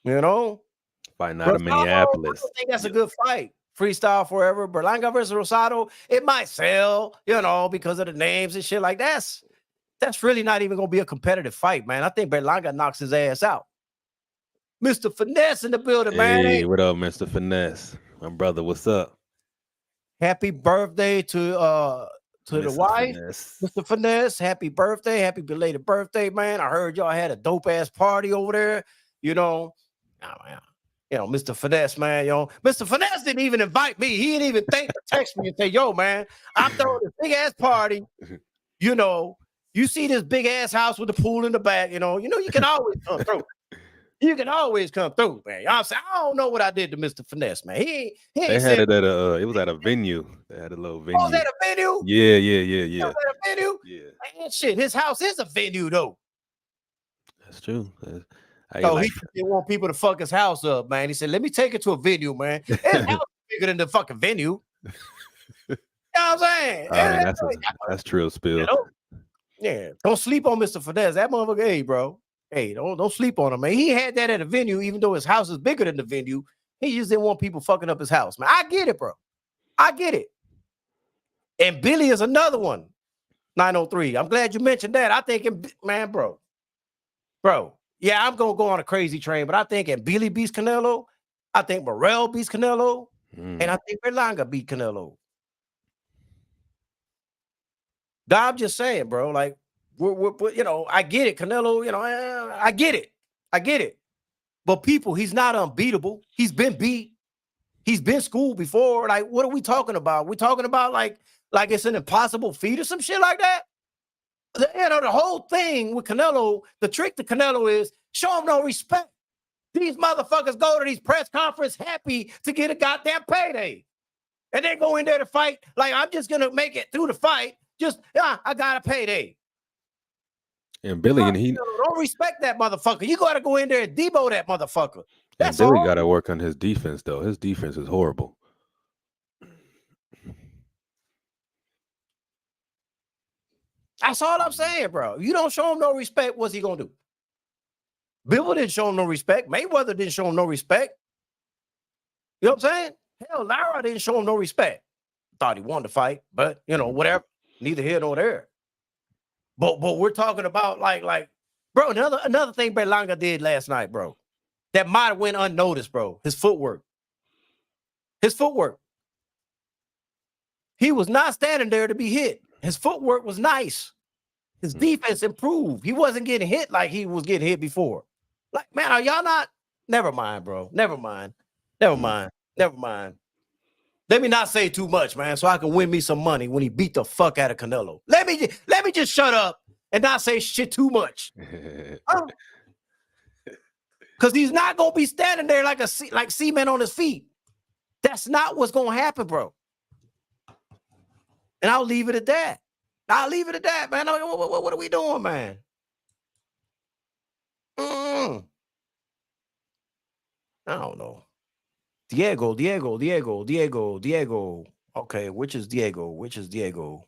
Fighting out of Minneapolis. I don't think that's a good fight. Freestyle forever. Berlanga versus Rosado. It might sell, because of the names and shit like that. That's really not even gonna be a competitive fight, man. I think Berlanga knocks his ass out. Mr. Finesse in the building, man. Hey, what up, Mr. Finesse? My brother, what's up? Happy birthday to the wife, Finesse. Mr. Finesse. Happy birthday, happy belated birthday, man. I heard y'all had a dope ass party over there. Mr. Finesse, man. Mr. Finesse didn't even invite me. He didn't even think to text me and say, "Yo, man, I'm throwing this big ass party." You see this big ass house with the pool in the back. You can always come through. You can always come through, man. I'm saying, I don't know what I did to Mr. Finesse, man. He they had it at it was at a venue. They had a little venue. Oh, was that a venue? Yeah. Was that a venue? Yeah. Man, shit, his house is a venue, though. That's true. He didn't want people to fuck his house up, man. He said, let me take it to a venue, man. His house is bigger than the fucking venue. You know what I'm saying? That's true, Spill. Yeah, don't sleep on Mr. Finesse. That motherfucker, hey, bro. Hey, don't sleep on him, man. He had that at a venue, even though his house is bigger than the venue. He just didn't want people fucking up his house, man. I get it, bro. I get it. And Billy is another one. 903. I'm glad you mentioned that. I think, man, bro. Yeah, I'm gonna go on a crazy train, but I think if Billy beats Canelo, I think Morel beats Canelo, and I think Berlanga beat Canelo. I'm just saying, bro. Like, we're I get it, Canelo. I get it. But people, he's not unbeatable. He's been beat. He's been schooled before. Like, what are we talking about? We're talking about like it's an impossible feat or some shit like that. The whole thing with Canelo, the trick to Canelo is show him no respect. These motherfuckers go to these press conferences happy to get a goddamn payday. And they go in there to fight like, I'm just going to make it through the fight. Just, I got a payday. And Billy, and he don't respect that motherfucker. You got to go in there and debo that motherfucker. That's and Billy all. got to work on his defense, though. His defense is horrible. That's all I'm saying, bro. You don't show him no respect, what's he going to do? Bill didn't show him no respect. Mayweather didn't show him no respect. You know what I'm saying? Hell, Lara didn't show him no respect. Thought he wanted to fight, but, you know, whatever. Neither here nor there. But we're talking about like, bro, another thing Berlanga did last night, bro, that might have went unnoticed, bro. His footwork. He was not standing there to be hit. His footwork was nice. His defense improved. He wasn't getting hit like he was getting hit before. Like, man, are y'all not? Never mind, bro. Never mind. Let me not say too much, man, so I can win me some money when he beat the fuck out of Canelo. Let me just shut up and not say shit too much. Because he's not gonna be standing there like cement on his feet. That's not what's gonna happen, bro. And I'll leave it at that. Man. What are we doing, man? I don't know. Diego. Okay, which is Diego?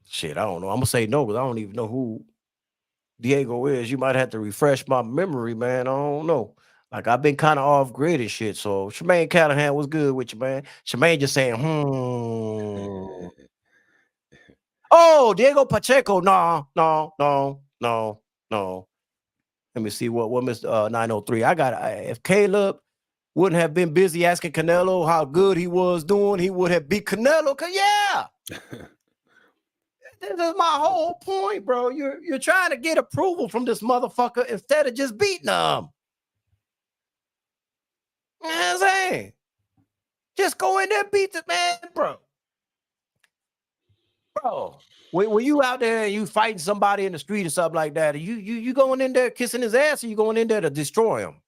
Shit, I don't know. I'm gonna say no because I don't even know who Diego is. You might have to refresh my memory, man. I don't know. Like, I've been kind of off grid and shit. So Shemaine Callahan was good with you, man. Shemaine just saying, Oh, Diego Pacheco. No. Let me see what Mr. 903. If Caleb wouldn't have been busy asking Canelo how good he was doing, he would have beat Canelo. Yeah. This is my whole point, bro. You're trying to get approval from this motherfucker instead of just beating him. You know what I'm saying? Just go in there and beat the man, bro. Bro, when you out there and you fighting somebody in the street or something like that, you going in there kissing his ass, or you going in there to destroy him?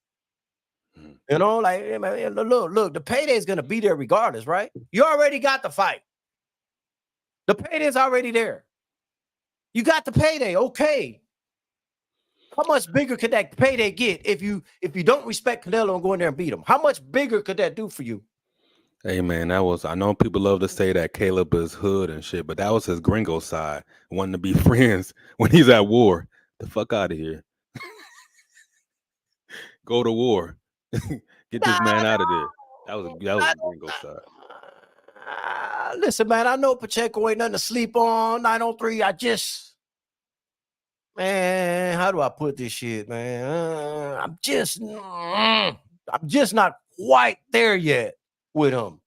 You know, like, look, the payday's gonna be there regardless, right? You already got the fight. The payday's already there. You got the payday, okay. How much bigger could that payday get if you don't respect Canelo and go in there and beat him? How much bigger could that do for you? Hey, man, I know people love to say that Caleb is hood and shit, but that was his gringo side, wanting to be friends when he's at war. The fuck out of here. Go to war. Get this man out of there. That was the gringo side. Listen, man, I know Pacheco ain't nothing to sleep on. 903, man, how do I put this shit, man? I'm just not quite there yet with him.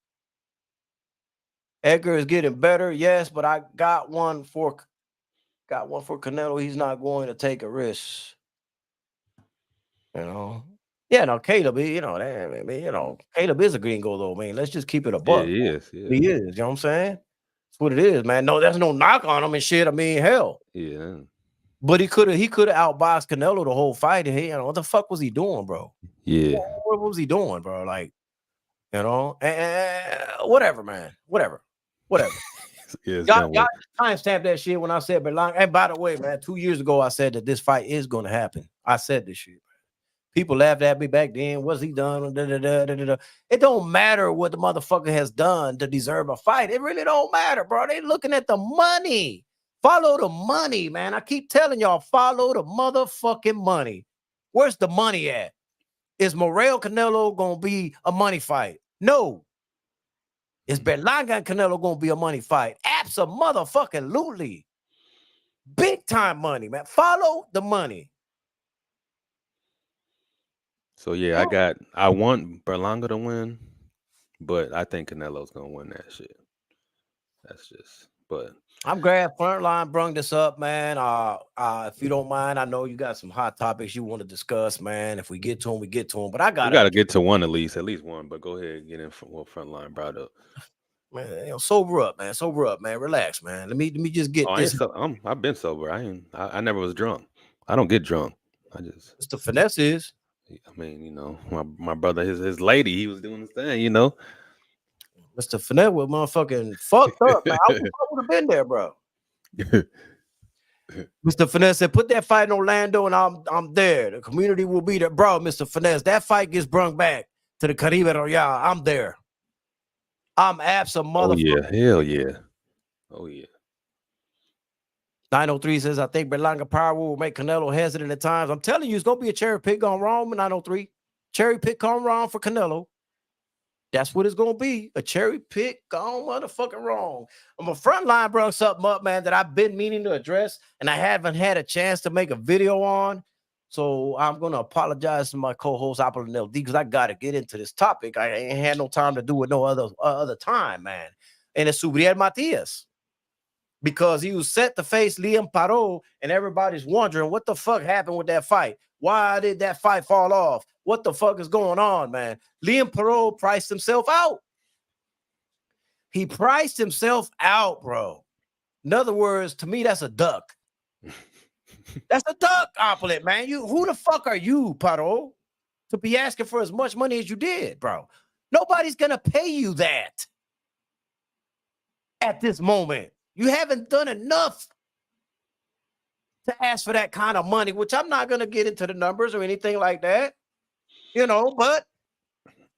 Edgar is getting better, yes, but I got one for Canelo. He's not going to take a risk. You know. Yeah, no, Caleb, Caleb is a gringo though, man. Let's just keep it a buck. Yeah, he is. Yeah. He is, you know what I'm saying? That's what it is, man. No, there's no knock on him and shit. I mean, hell. Yeah. But he could have outboxed Canelo the whole fight. And what the fuck was he doing, bro? Yeah. What was he doing, bro? Like, whatever, man. Whatever. Y'all timestamp that shit when I said Berlanga. And by the way, man, 2 years ago, I said that this fight is going to happen. I said this shit. People laughed at me back then. What's he done? It don't matter what the motherfucker has done to deserve a fight. It really don't matter, bro. They looking at the money. Follow the money, man. I keep telling y'all, follow the motherfucking money. Where's the money at? Is Morel Canelo going to be a money fight? No. Is Berlanga and Canelo going to be a money fight? Abso-motherfucking-lutely. Big time money, man. Follow the money. So yeah, I want Berlanga to win, but I think Canelo's gonna win that shit. That's just, but I'm glad Frontline brung this up, man. If you don't mind, I know you got some hot topics you want to discuss, man. If we get to them, we get to them. But we gotta get to one at least one. But go ahead, get in from what Frontline brought up. Man, sober up, man. Relax, man. Let me just get this. I've been sober. I never was drunk. I don't get drunk. Mr. Finesse is. I mean, you know, my brother, his lady, he was doing his thing, you know. Mr. Finesse was motherfucking fucked up, man. I would have been there, bro. Mr. Finesse said, put that fight in Orlando and I'm there. The community will be there. Bro, Mr. Finesse, that fight gets brung back to the Caribe Royale. I'm there. I'm absolutely. Oh, yeah. Hell yeah. Oh, yeah. 903 says, I think Berlanga Power will make Canelo hesitant at times. I'm telling you, it's going to be a cherry pick gone wrong, 903. Cherry pick gone wrong for Canelo. That's what it's going to be. A cherry pick gone motherfucking wrong. I'm a frontline brought something up, man, that I've been meaning to address, and I haven't had a chance to make a video on. So I'm going to apologize to my co-host, Apple and LD, because I got to get into this topic. I ain't had no time to do it no other time, man. And it's Subriel Matias. Because he was set to face Liam Parot, and everybody's wondering what the fuck happened with that fight. Why did that fight fall off? What the fuck is going on, man? Liam Parot priced himself out. He priced himself out, bro. In other words, to me, that's a duck. That's a duck opulent, man. Who the fuck are you, Parot, to be asking for as much money as you did, bro? Nobody's gonna pay you that at this moment. You haven't done enough to ask for that kind of money, which I'm not going to get into the numbers or anything like that, you know, but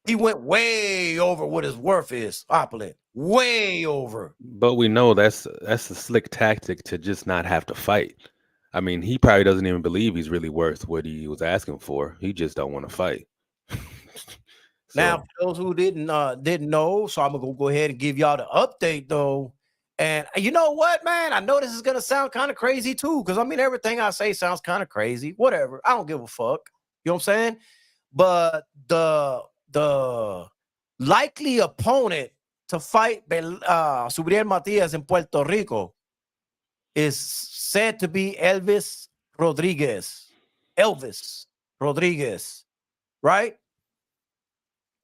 he went way over what his worth is, opulent, way over. But we know that's a slick tactic to just not have to fight. I mean, he probably doesn't even believe he's really worth what he was asking for. He just don't want to fight. Now, for those who didn't know, so I'm going to go ahead and give y'all the update, though. And you know what, man? I know this is going to sound kind of crazy, too, because, I mean, everything I say sounds kind of crazy. Whatever. I don't give a fuck. You know what I'm saying? But the likely opponent to fight Subriel Matias in Puerto Rico is said to be Elvis Rodriguez, right?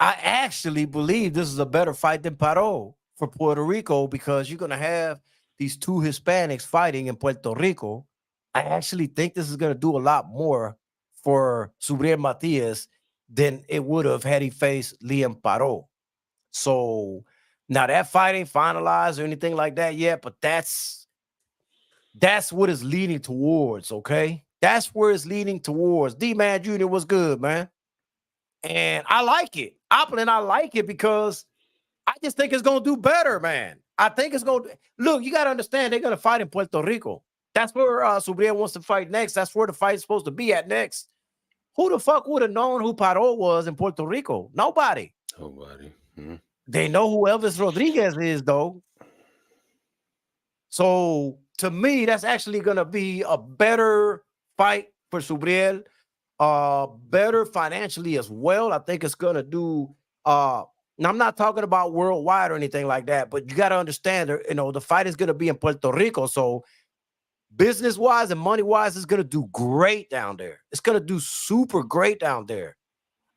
I actually believe this is a better fight than Parot for Puerto Rico because you're going to have these two Hispanics fighting in Puerto Rico. I actually think this is going to do a lot more for Subriel Matias than it would have had he faced Liam Parot. So now that fight ain't finalized or anything like that yet, but that's what it's leaning towards, okay? That's where it's leaning towards. D-Man Jr. was good, man. And I like it. Opulent, I like it because I just think it's going to do better, man. I think it's going to... Look, you got to understand, they're going to fight in Puerto Rico. That's where Subriel wants to fight next. That's where the fight's supposed to be at next. Who the fuck would have known who Parot was in Puerto Rico? Nobody. Mm-hmm. They know who Elvis Rodriguez is, though. So, to me, that's actually going to be a better fight for Subriel. Better financially as well. I think it's going to do... now, I'm not talking about worldwide or anything like that, but you got to understand, you know, the fight is going to be in Puerto Rico. So, business-wise and money-wise, it's going to do great down there. It's going to do super great down there.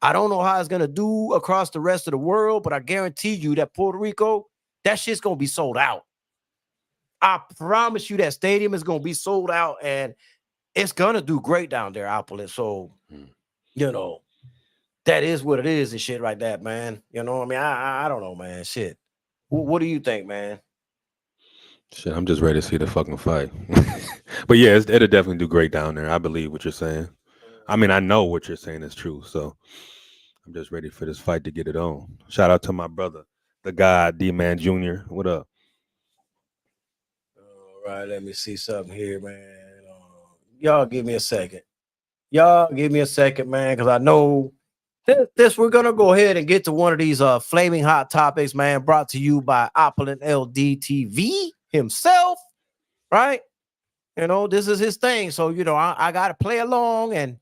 I don't know how it's going to do across the rest of the world, but I guarantee you that Puerto Rico, that shit's going to be sold out. I promise you that stadium is going to be sold out, and it's going to do great down there, Opulent. So, you know, that is what it is and shit like that, man. You know what I mean? I don't know, man. Shit. What do you think, man? Shit, I'm just ready to see the fucking fight. But yeah, it'll definitely do great down there. I believe what you're saying. I mean, I know what you're saying is true. So I'm just ready for this fight to get it on. Shout out to my brother, the guy, D-Man Jr. What up? All right, let me see something here, man. Y'all give me a second. Man, because I know this we're going to go ahead and get to one of these flaming hot topics, man, brought to you by Opulent LDTV himself, right? You know, this is his thing. So, you know, I got to play along and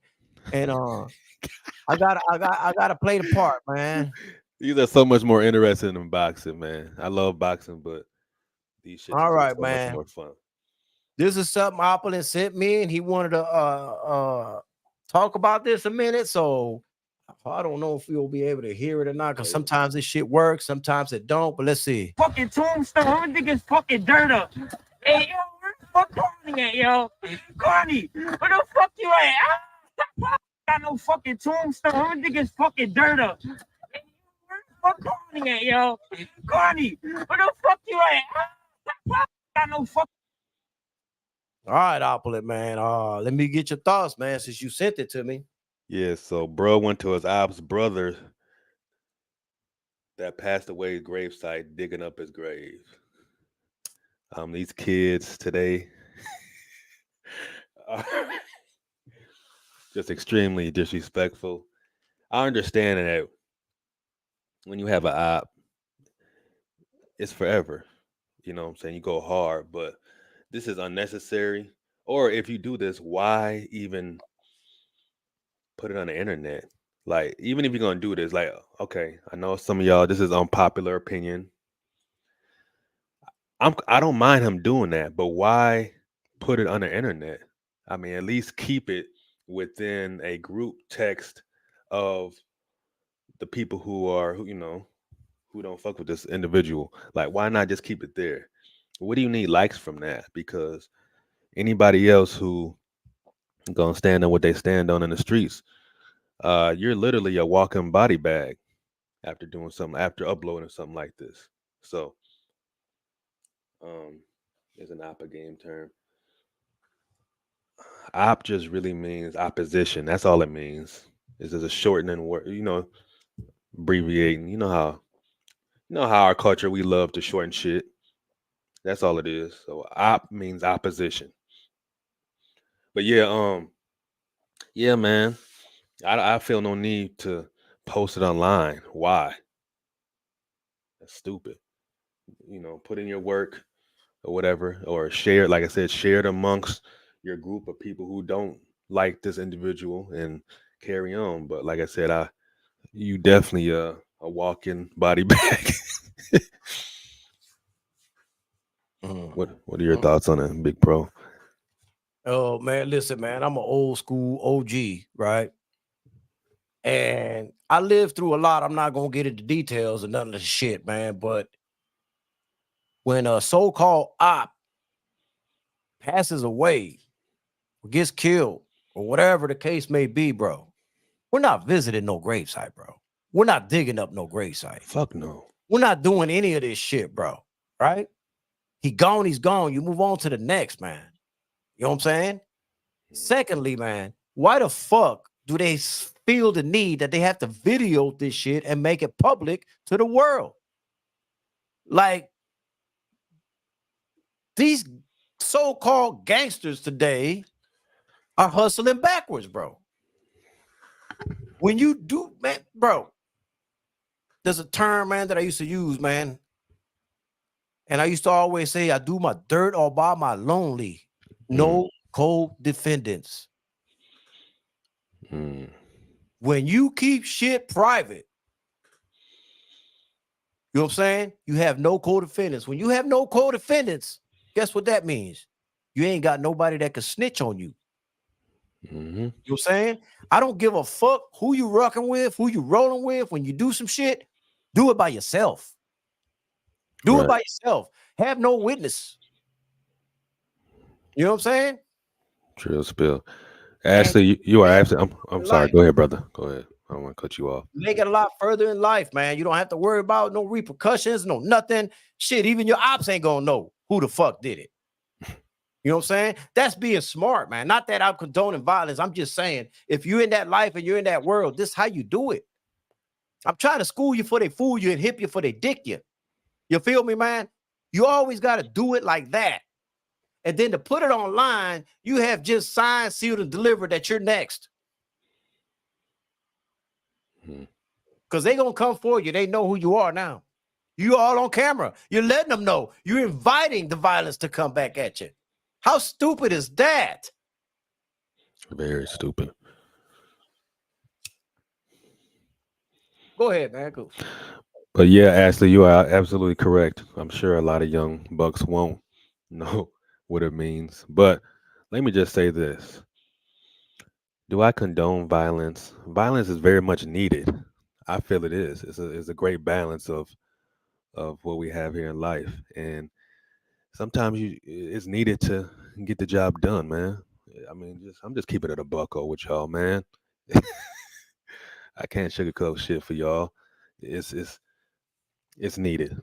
I gotta play the part, man. These are so much more interesting than boxing, man. I love boxing, but these shit all right, so man. much more fun. This is something Opulent sent me, and he wanted to talk about this a minute. So I don't know if we'll be able to hear it or not, because sometimes this shit works, sometimes it don't. But let's see. Fucking tombstone, everything is fucking dirt up. Hey, yo, where the fuck Carney at, yo? Carney, where the fuck you at? no fucking tombstone. Them niggas fucking dirt up. Where the fuck Carney at, yo? Carney, where the fuck you at? Got no fuck. All right, Opulent, man. Let me get your thoughts, man, since you sent it to me. Yeah, so bro went to his ops brother that passed away gravesite digging up his grave. These kids today are just extremely disrespectful. I understand that when you have an op, it's forever. You know what I'm saying? You go hard, but this is unnecessary. Or if you do this, why even put it on the internet? Like, even if you're gonna do this, like, okay, I know some of y'all, this is unpopular opinion. I don't mind him doing that, but why put it on the internet? I mean, at least keep it within a group text of the people who don't fuck with this individual. Like, why not just keep it there? What do you need likes from that? Because anybody else who gonna stand on what they stand on in the streets, you're literally a walking body bag after doing something, after uploading something like this. So, is an oppa game term. Op just really means opposition. That's all it means. It's just a shortening word, abbreviating. You know how our culture, we love to shorten shit. That's all it is. So op means opposition. But yeah, man. I feel no need to post it online. Why? That's stupid. Put in your work or whatever, or share it. Like I said, share it amongst your group of people who don't like this individual and carry on. But like I said, you definitely a walking body bag. What are your thoughts on it, Big Pro? Oh man, listen, man, I'm an old school OG, right? And I lived through a lot. I'm not gonna get into details of none of the shit, man. But when a so-called op passes away or gets killed or whatever the case may be, bro, we're not visiting no gravesite, bro. We're not digging up no gravesite. Fuck no. We're not doing any of this shit, bro. Right? He gone, he's gone. You move on to the next, man. You know what I'm saying? Secondly, man, why the fuck do they feel the need that they have to video this shit and make it public to the world? Like, these so-called gangsters today are hustling backwards, bro. When you do, man, bro, there's a term, man, that I used to use, man. And I used to always say, I do my dirt all by my lonely. No co-defendants. When you keep shit private, you know what I'm saying? You have no co-defendants. When you have no co-defendants, guess what that means? You ain't got nobody that can snitch on you. You know what I'm saying? I don't give a fuck who you rocking with, who you rolling with. When you do some shit, do it by yourself. Do it by yourself. Have no witness. You know what I'm saying? Trill spill. Ashley, you are absolutely. I'm sorry. Go ahead, brother. Go ahead. I don't want to cut you off. Make it a lot further in life, man. You don't have to worry about no repercussions, no nothing. Shit, even your ops ain't gonna know who the fuck did it. You know what I'm saying? That's being smart, man. Not that I'm condoning violence. I'm just saying, if you're in that life and you're in that world, this is how you do it. I'm trying to school you before they fool you and hip you before they dick you. You feel me, man? You always got to do it like that. And then to put it online, you have just signed, sealed, and delivered that you're next. Because they're going to come for you. They know who you are now. You all on camera. You're letting them know. You're inviting the violence to come back at you. How stupid is that? Very stupid. Go ahead, man. Go. But yeah, Ashley, you are absolutely correct. I'm sure a lot of young bucks won't know what it means. But let me just say this. Do I condone violence? Violence is very much needed. I feel it is. It's a great balance of what we have here in life. And sometimes it's needed to get the job done, man. I mean, I'm just keeping it a bucko with y'all, man. I can't sugarcoat shit for y'all. It's needed.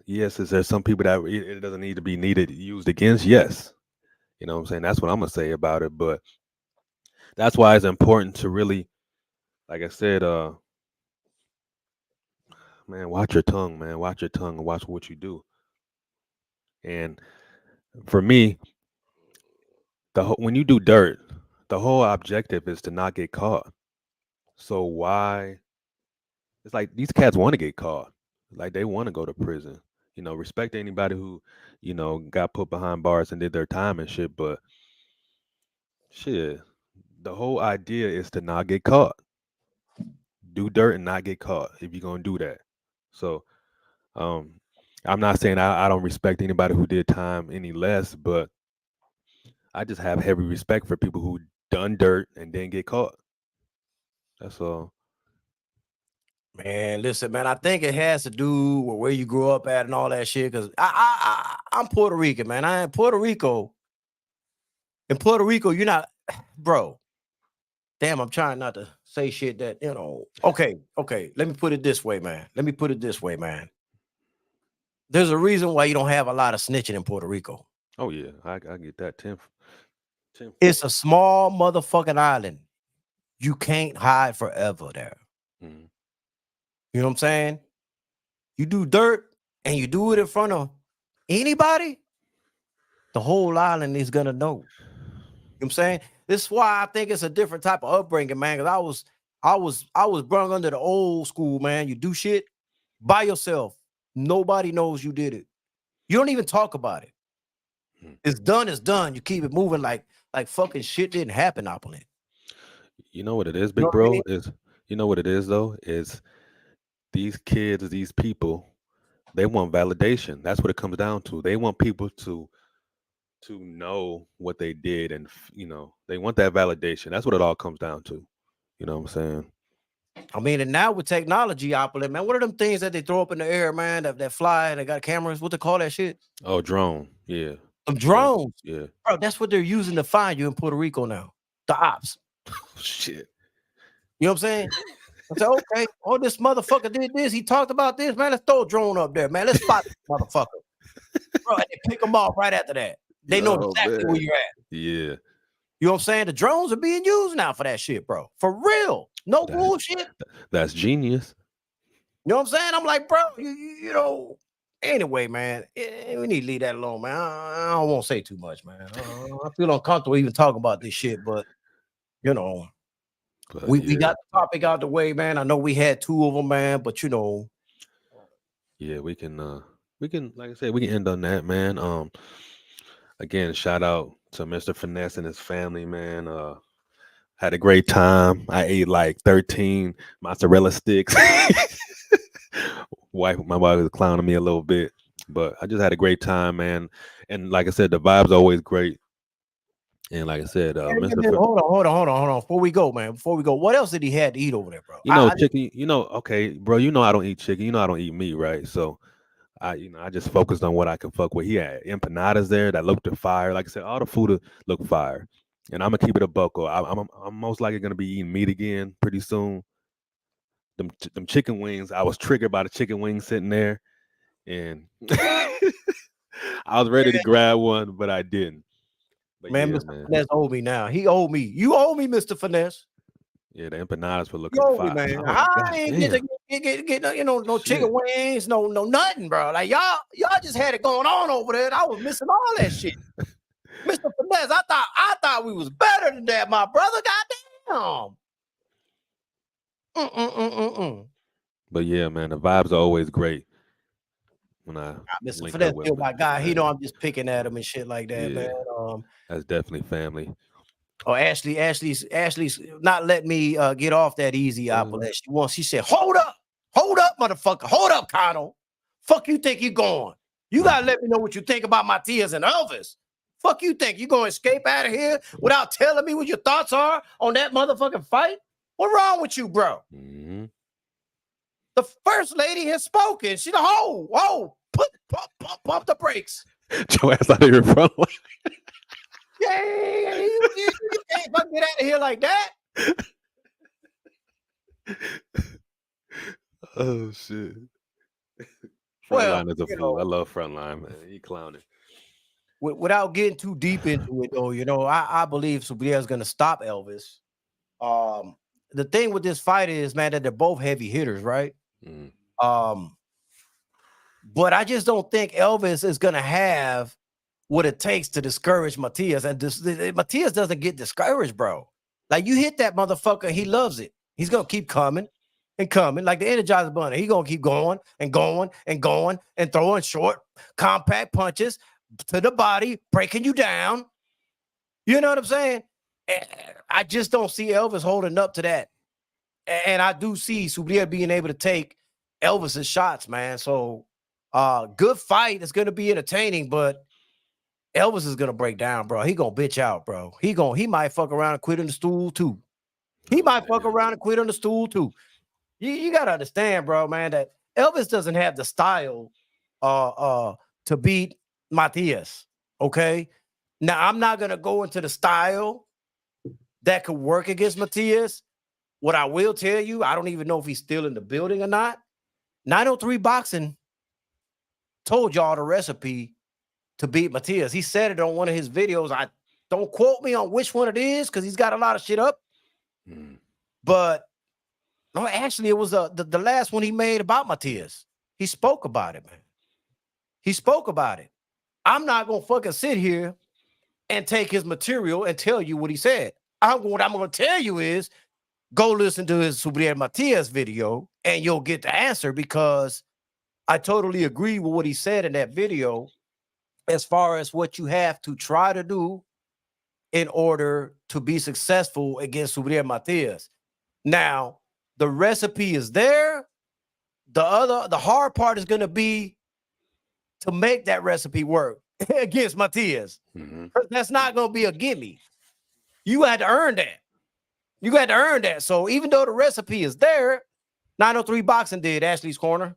Yes, is there some people that it doesn't need to be needed used against? Yes. You know what I'm saying? That's what I'm gonna say about it. But that's why it's important to really, like I said, man, watch your tongue, man. Watch your tongue and watch what you do. And for me, when you do dirt, the whole objective is to not get caught. So why? It's like these cats want to get caught. Like they want to go to prison. You know, respect anybody who, got put behind bars and did their time and shit. But shit, the whole idea is to not get caught. Do dirt and not get caught if you're gonna do that. So, um, I'm not saying I don't respect anybody who did time any less, but I just have heavy respect for people who done dirt and didn't get caught. That's all. Man, listen, man, I think it has to do with where you grew up at and all that shit. Cause I'm Puerto Rican, man. I am Puerto Rico. In Puerto Rico, you're not, bro. Damn, I'm trying not to say shit that, Okay. Let me put it this way, man. There's a reason why you don't have a lot of snitching in Puerto Rico. Oh yeah, I get that. 10. It's a small motherfucking island. You can't hide forever there. Mm-hmm. You know what I'm saying? You do dirt and you do it in front of anybody, the whole island is gonna know. You know what I'm saying? This is why I think it's a different type of upbringing, man. Because I was brought under the old school, man. You do shit by yourself. Nobody knows you did it. You don't even talk about it. It's done, it's done. You keep it moving like fucking shit didn't happen up on it. You know what it is, big bro? Is you know what it is though? Is these kids, these people, they want validation. That's what it comes down to. They want people to know what they did, and they want that validation. That's what it all comes down to. You know what I'm saying? I mean, and now with technology, man, what are them things that they throw up in the air, man, that fly and they got cameras? What they call that shit? Oh, drone. Yeah. Some drones. Yeah. Bro, that's what they're using to find you in Puerto Rico now. The ops. Shit. You know what I'm saying? I said, okay, this motherfucker did this. He talked about this, man. Let's throw a drone up there, man. Let's spot this motherfucker. Bro, and they pick them off right after that. They know exactly where you're at. Yeah. You know what I'm saying? The drones are being used now for that shit, bro. For real. No bullshit. That's genius. You know what I'm saying? I'm like, bro, you know. Anyway, man, we need to leave that alone, man. I don't want to say too much, man. I feel uncomfortable even talking about this shit, but we got the topic out the way, man. I know we had two of them, man, but yeah, we can like I said, we can end on that, man. Again, shout out to Mr. Finesse and his family, man. Had a great time. I ate like 13 mozzarella sticks. My wife was clowning me a little bit, but I just had a great time, man. And like I said, the vibe's always great. And like I said, hold on. Before we go, what else did he have to eat over there, bro? Chicken. Okay, bro. I don't eat chicken. I don't eat meat, right? So I just focused on what I can fuck with. He had empanadas there that looked fire. Like I said, all the food looked fire. And I'm gonna keep it a buckle. I'm most likely gonna be eating meat again pretty soon. Them chicken wings. I was triggered by the chicken wings sitting there, and I was ready to grab one, but I didn't. But man, Mr. Finesse owed me now. He owed me. You owe me, Mr. Finesse. Yeah, the empanadas were looking fire. Man. I ain't get no chicken wings, no nothing, bro. Like y'all just had it going on over there. And I was missing all that shit. Mr. Finesse, I thought we was better than that, my brother. Goddamn. But yeah, man, the vibes are always great. When Mr. Finesse, still my guy. He know I'm just picking at him and shit like that, man. That's definitely family. Oh, Ashley's not letting me get off that easy, Apple. She said, hold up, motherfucker, hold up, Connell. Fuck you think you going? You gotta let me know what you think about Matias and Elvis. Fuck you think you gonna escape out of here without telling me what your thoughts are on that motherfucking fight? What wrong with you, bro? Mm-hmm. The first lady has spoken. She the whoa, pump the brakes. Your ass out of your front line. Yeah, you can't fucking get out of here like that. Oh shit. Well, Frontline is a fool. I love Frontline, man. He clowning. Without getting too deep into it, though, I believe Subriel is going to stop Elvis. The thing with this fight is, man, that they're both heavy hitters, right? Mm. But I just don't think Elvis is going to have what it takes to discourage Matias. And Matias doesn't get discouraged, bro. Like, you hit that motherfucker, he loves it. He's going to keep coming and coming like the Energizer Bunny. He's going to keep going and going and going and throwing short, compact punches to the body, breaking you down. You know what I'm saying? I just don't see Elvis holding up to that. And I do see Subriel being able to take Elvis's shots, man. So, good fight. It's going to be entertaining, but Elvis is going to break down, bro. He going to bitch out, bro. He might fuck around and quit on the stool, too. He might fuck around and quit on the stool, too. You got to understand, bro, man, that Elvis doesn't have the style to beat Matias, okay? Now, I'm not going to go into the style that could work against Matias. What I will tell you, I don't even know if he's still in the building or not. 903 Boxing told y'all the recipe to beat Matias. He said it on one of his videos. I don't quote me on which one it is because he's got a lot of shit up. But no, actually, it was the last one he made about Matias. He spoke about it, man. He spoke about it. I'm not gonna fucking sit here and take his material and tell you what he said. What I'm gonna tell you is go listen to his Subriel Matias video and you'll get the answer, because I totally agree with what he said in that video as far as what you have to try to do in order to be successful against Subriel Matias. Now, the recipe is there. The hard part is going to be to make that recipe work against Matias. That's not going to be a gimme. You had to earn that. You got to earn that. So even though the recipe is there, 903 Boxing did Ashley's Corner.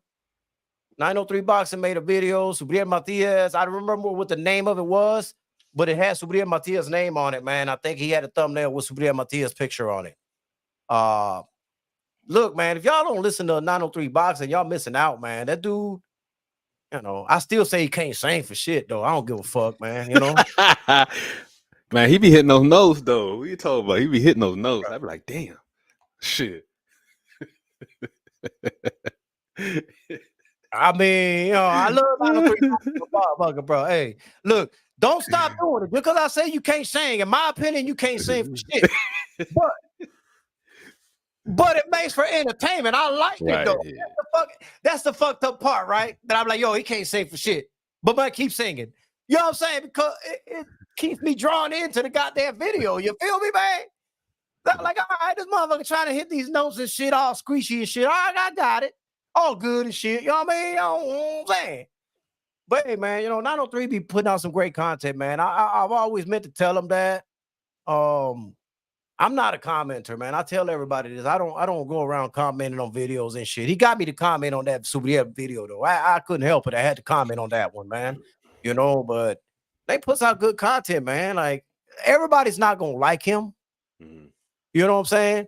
903 Boxing made a video. Subriel Matias, I don't remember what the name of it was, but it had Subriel Matias' name on it, man. I think he had a thumbnail with Subriel Matias' picture on it. Look, man, if y'all don't listen to 903 Boxing, y'all missing out, man. That dude, I still say he can't sing for shit, though. I don't give a fuck, man, Man, he be hitting those notes, though. What you talking about? He be hitting those notes. I be like, damn, shit. I mean, I love 903 Boxing, bro. Hey, look, don't stop doing it. Because I say you can't sing, in my opinion, you can't sing for shit. But it makes for entertainment. I like it, though. Yeah. That's the fucked up part, right? That I'm like, yo, he can't sing for shit. But I keep singing. You know what I'm saying? Because it keeps me drawn into the goddamn video. You feel me, man? Like, all right, this motherfucker trying to hit these notes and shit, all screechy and shit. All right, I got it. All good and shit. You know what I mean? You know what I'm saying? But hey, man, 903 be putting out some great content, man. I've always meant to tell them that. I'm not a commenter, man. I tell everybody this. I don't go around commenting on videos and shit. He got me to comment on that Subriel video, though. I couldn't help it. I had to comment on that one, man. But they put out good content, man. Like, everybody's not gonna like him. You know what I'm saying?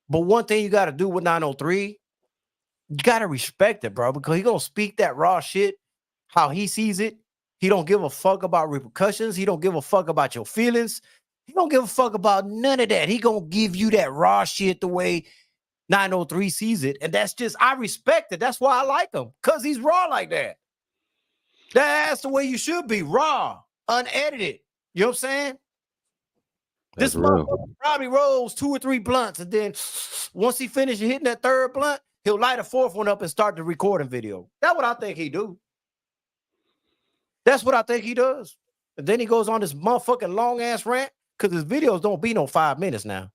But one thing you got to do with 903, you got to respect it, bro, because he gonna speak that raw shit how he sees it. He don't give a fuck about repercussions. He don't give a fuck about your feelings. He don't give a fuck about none of that. He gonna give you that raw shit the way 903 sees it. And that's just, I respect it. That's why I like him, because he's raw like that. That's the way you should be, raw, unedited. You know what I'm saying? That's this real. probably rolls 2 or 3 blunts, and then once he finishes hitting that third blunt, he'll light a 4th one up and start the recording video. That's what I think he do. That's what I think he does. And then he goes on this motherfucking long ass rant, because his videos don't be no 5 minutes now.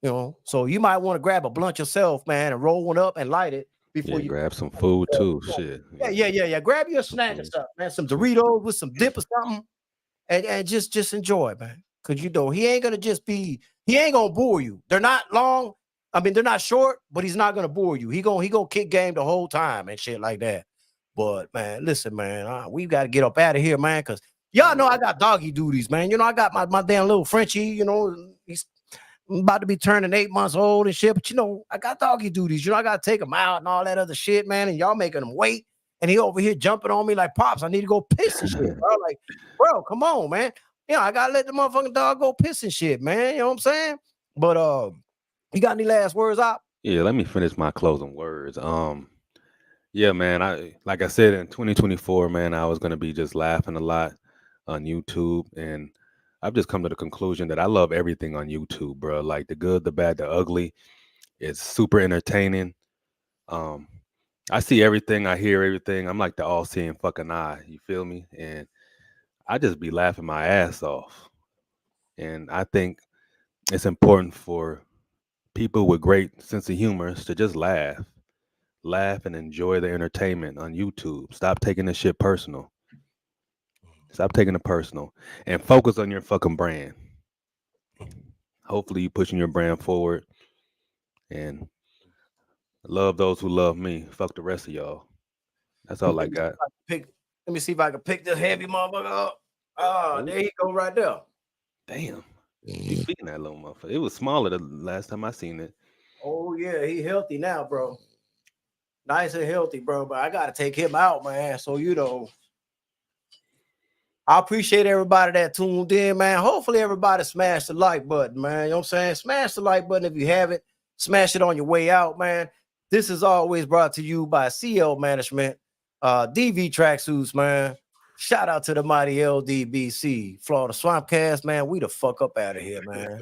So you might want to grab a blunt yourself, man, and roll one up and light it before you grab some food too. Shit. Yeah. Grab your snack or something, man. Some Doritos with some dip or something, and just enjoy it, man. Because he ain't gonna he ain't gonna bore you. They're not long. I mean, they're not short, but he's not gonna bore you. He gonna kick game the whole time and shit like that. But man, listen, man, we got to get up out of here, man, because y'all know I got doggy duties, man. I got my damn little Frenchie. I'm about to be turning 8 months old and shit. But you know, I got doggy duties. You know, I gotta take him out and all that other shit, man. And y'all making him wait. And he over here jumping on me like, Pops, I need to go piss and shit. Bro. Like, bro, come on, man. Yeah, I gotta let the motherfucking dog go piss and shit, man. You know what I'm saying? But you got any last words out? Yeah, let me finish my closing words. Yeah, man. Like I said, in 2024, man, I was gonna be just laughing a lot on YouTube, and I've just come to the conclusion that I love everything on YouTube, bro. Like the good, the bad, the ugly. It's super entertaining. I see everything, I hear everything. I'm like the all-seeing fucking eye. You feel me? And I just be laughing my ass off. And I think it's important for people with great sense of humor to just laugh and enjoy the entertainment on YouTube. Stop taking this shit personal. Stop taking it personal and focus on your fucking brand. Hopefully you pushing your brand forward, and love those who love me. Fuck the rest of y'all. That's all I got. Let me see if I can pick this heavy motherfucker up. Oh, there you go right there. Damn. You beating that little motherfucker. It was smaller the last time I seen it. Oh yeah, he healthy now, bro. Nice and healthy, bro. But I gotta take him out, man. So you know, I appreciate everybody that tuned in, man. Hopefully everybody smash the like button, man. You know what I'm saying? Smash the like button if you haven't. Smash it on your way out, man. This is always brought to you by CL Management, DV Tracksuits, man. Shout out to the mighty LDBC, Flawda Swampcast, man. We the fuck up out of here, man.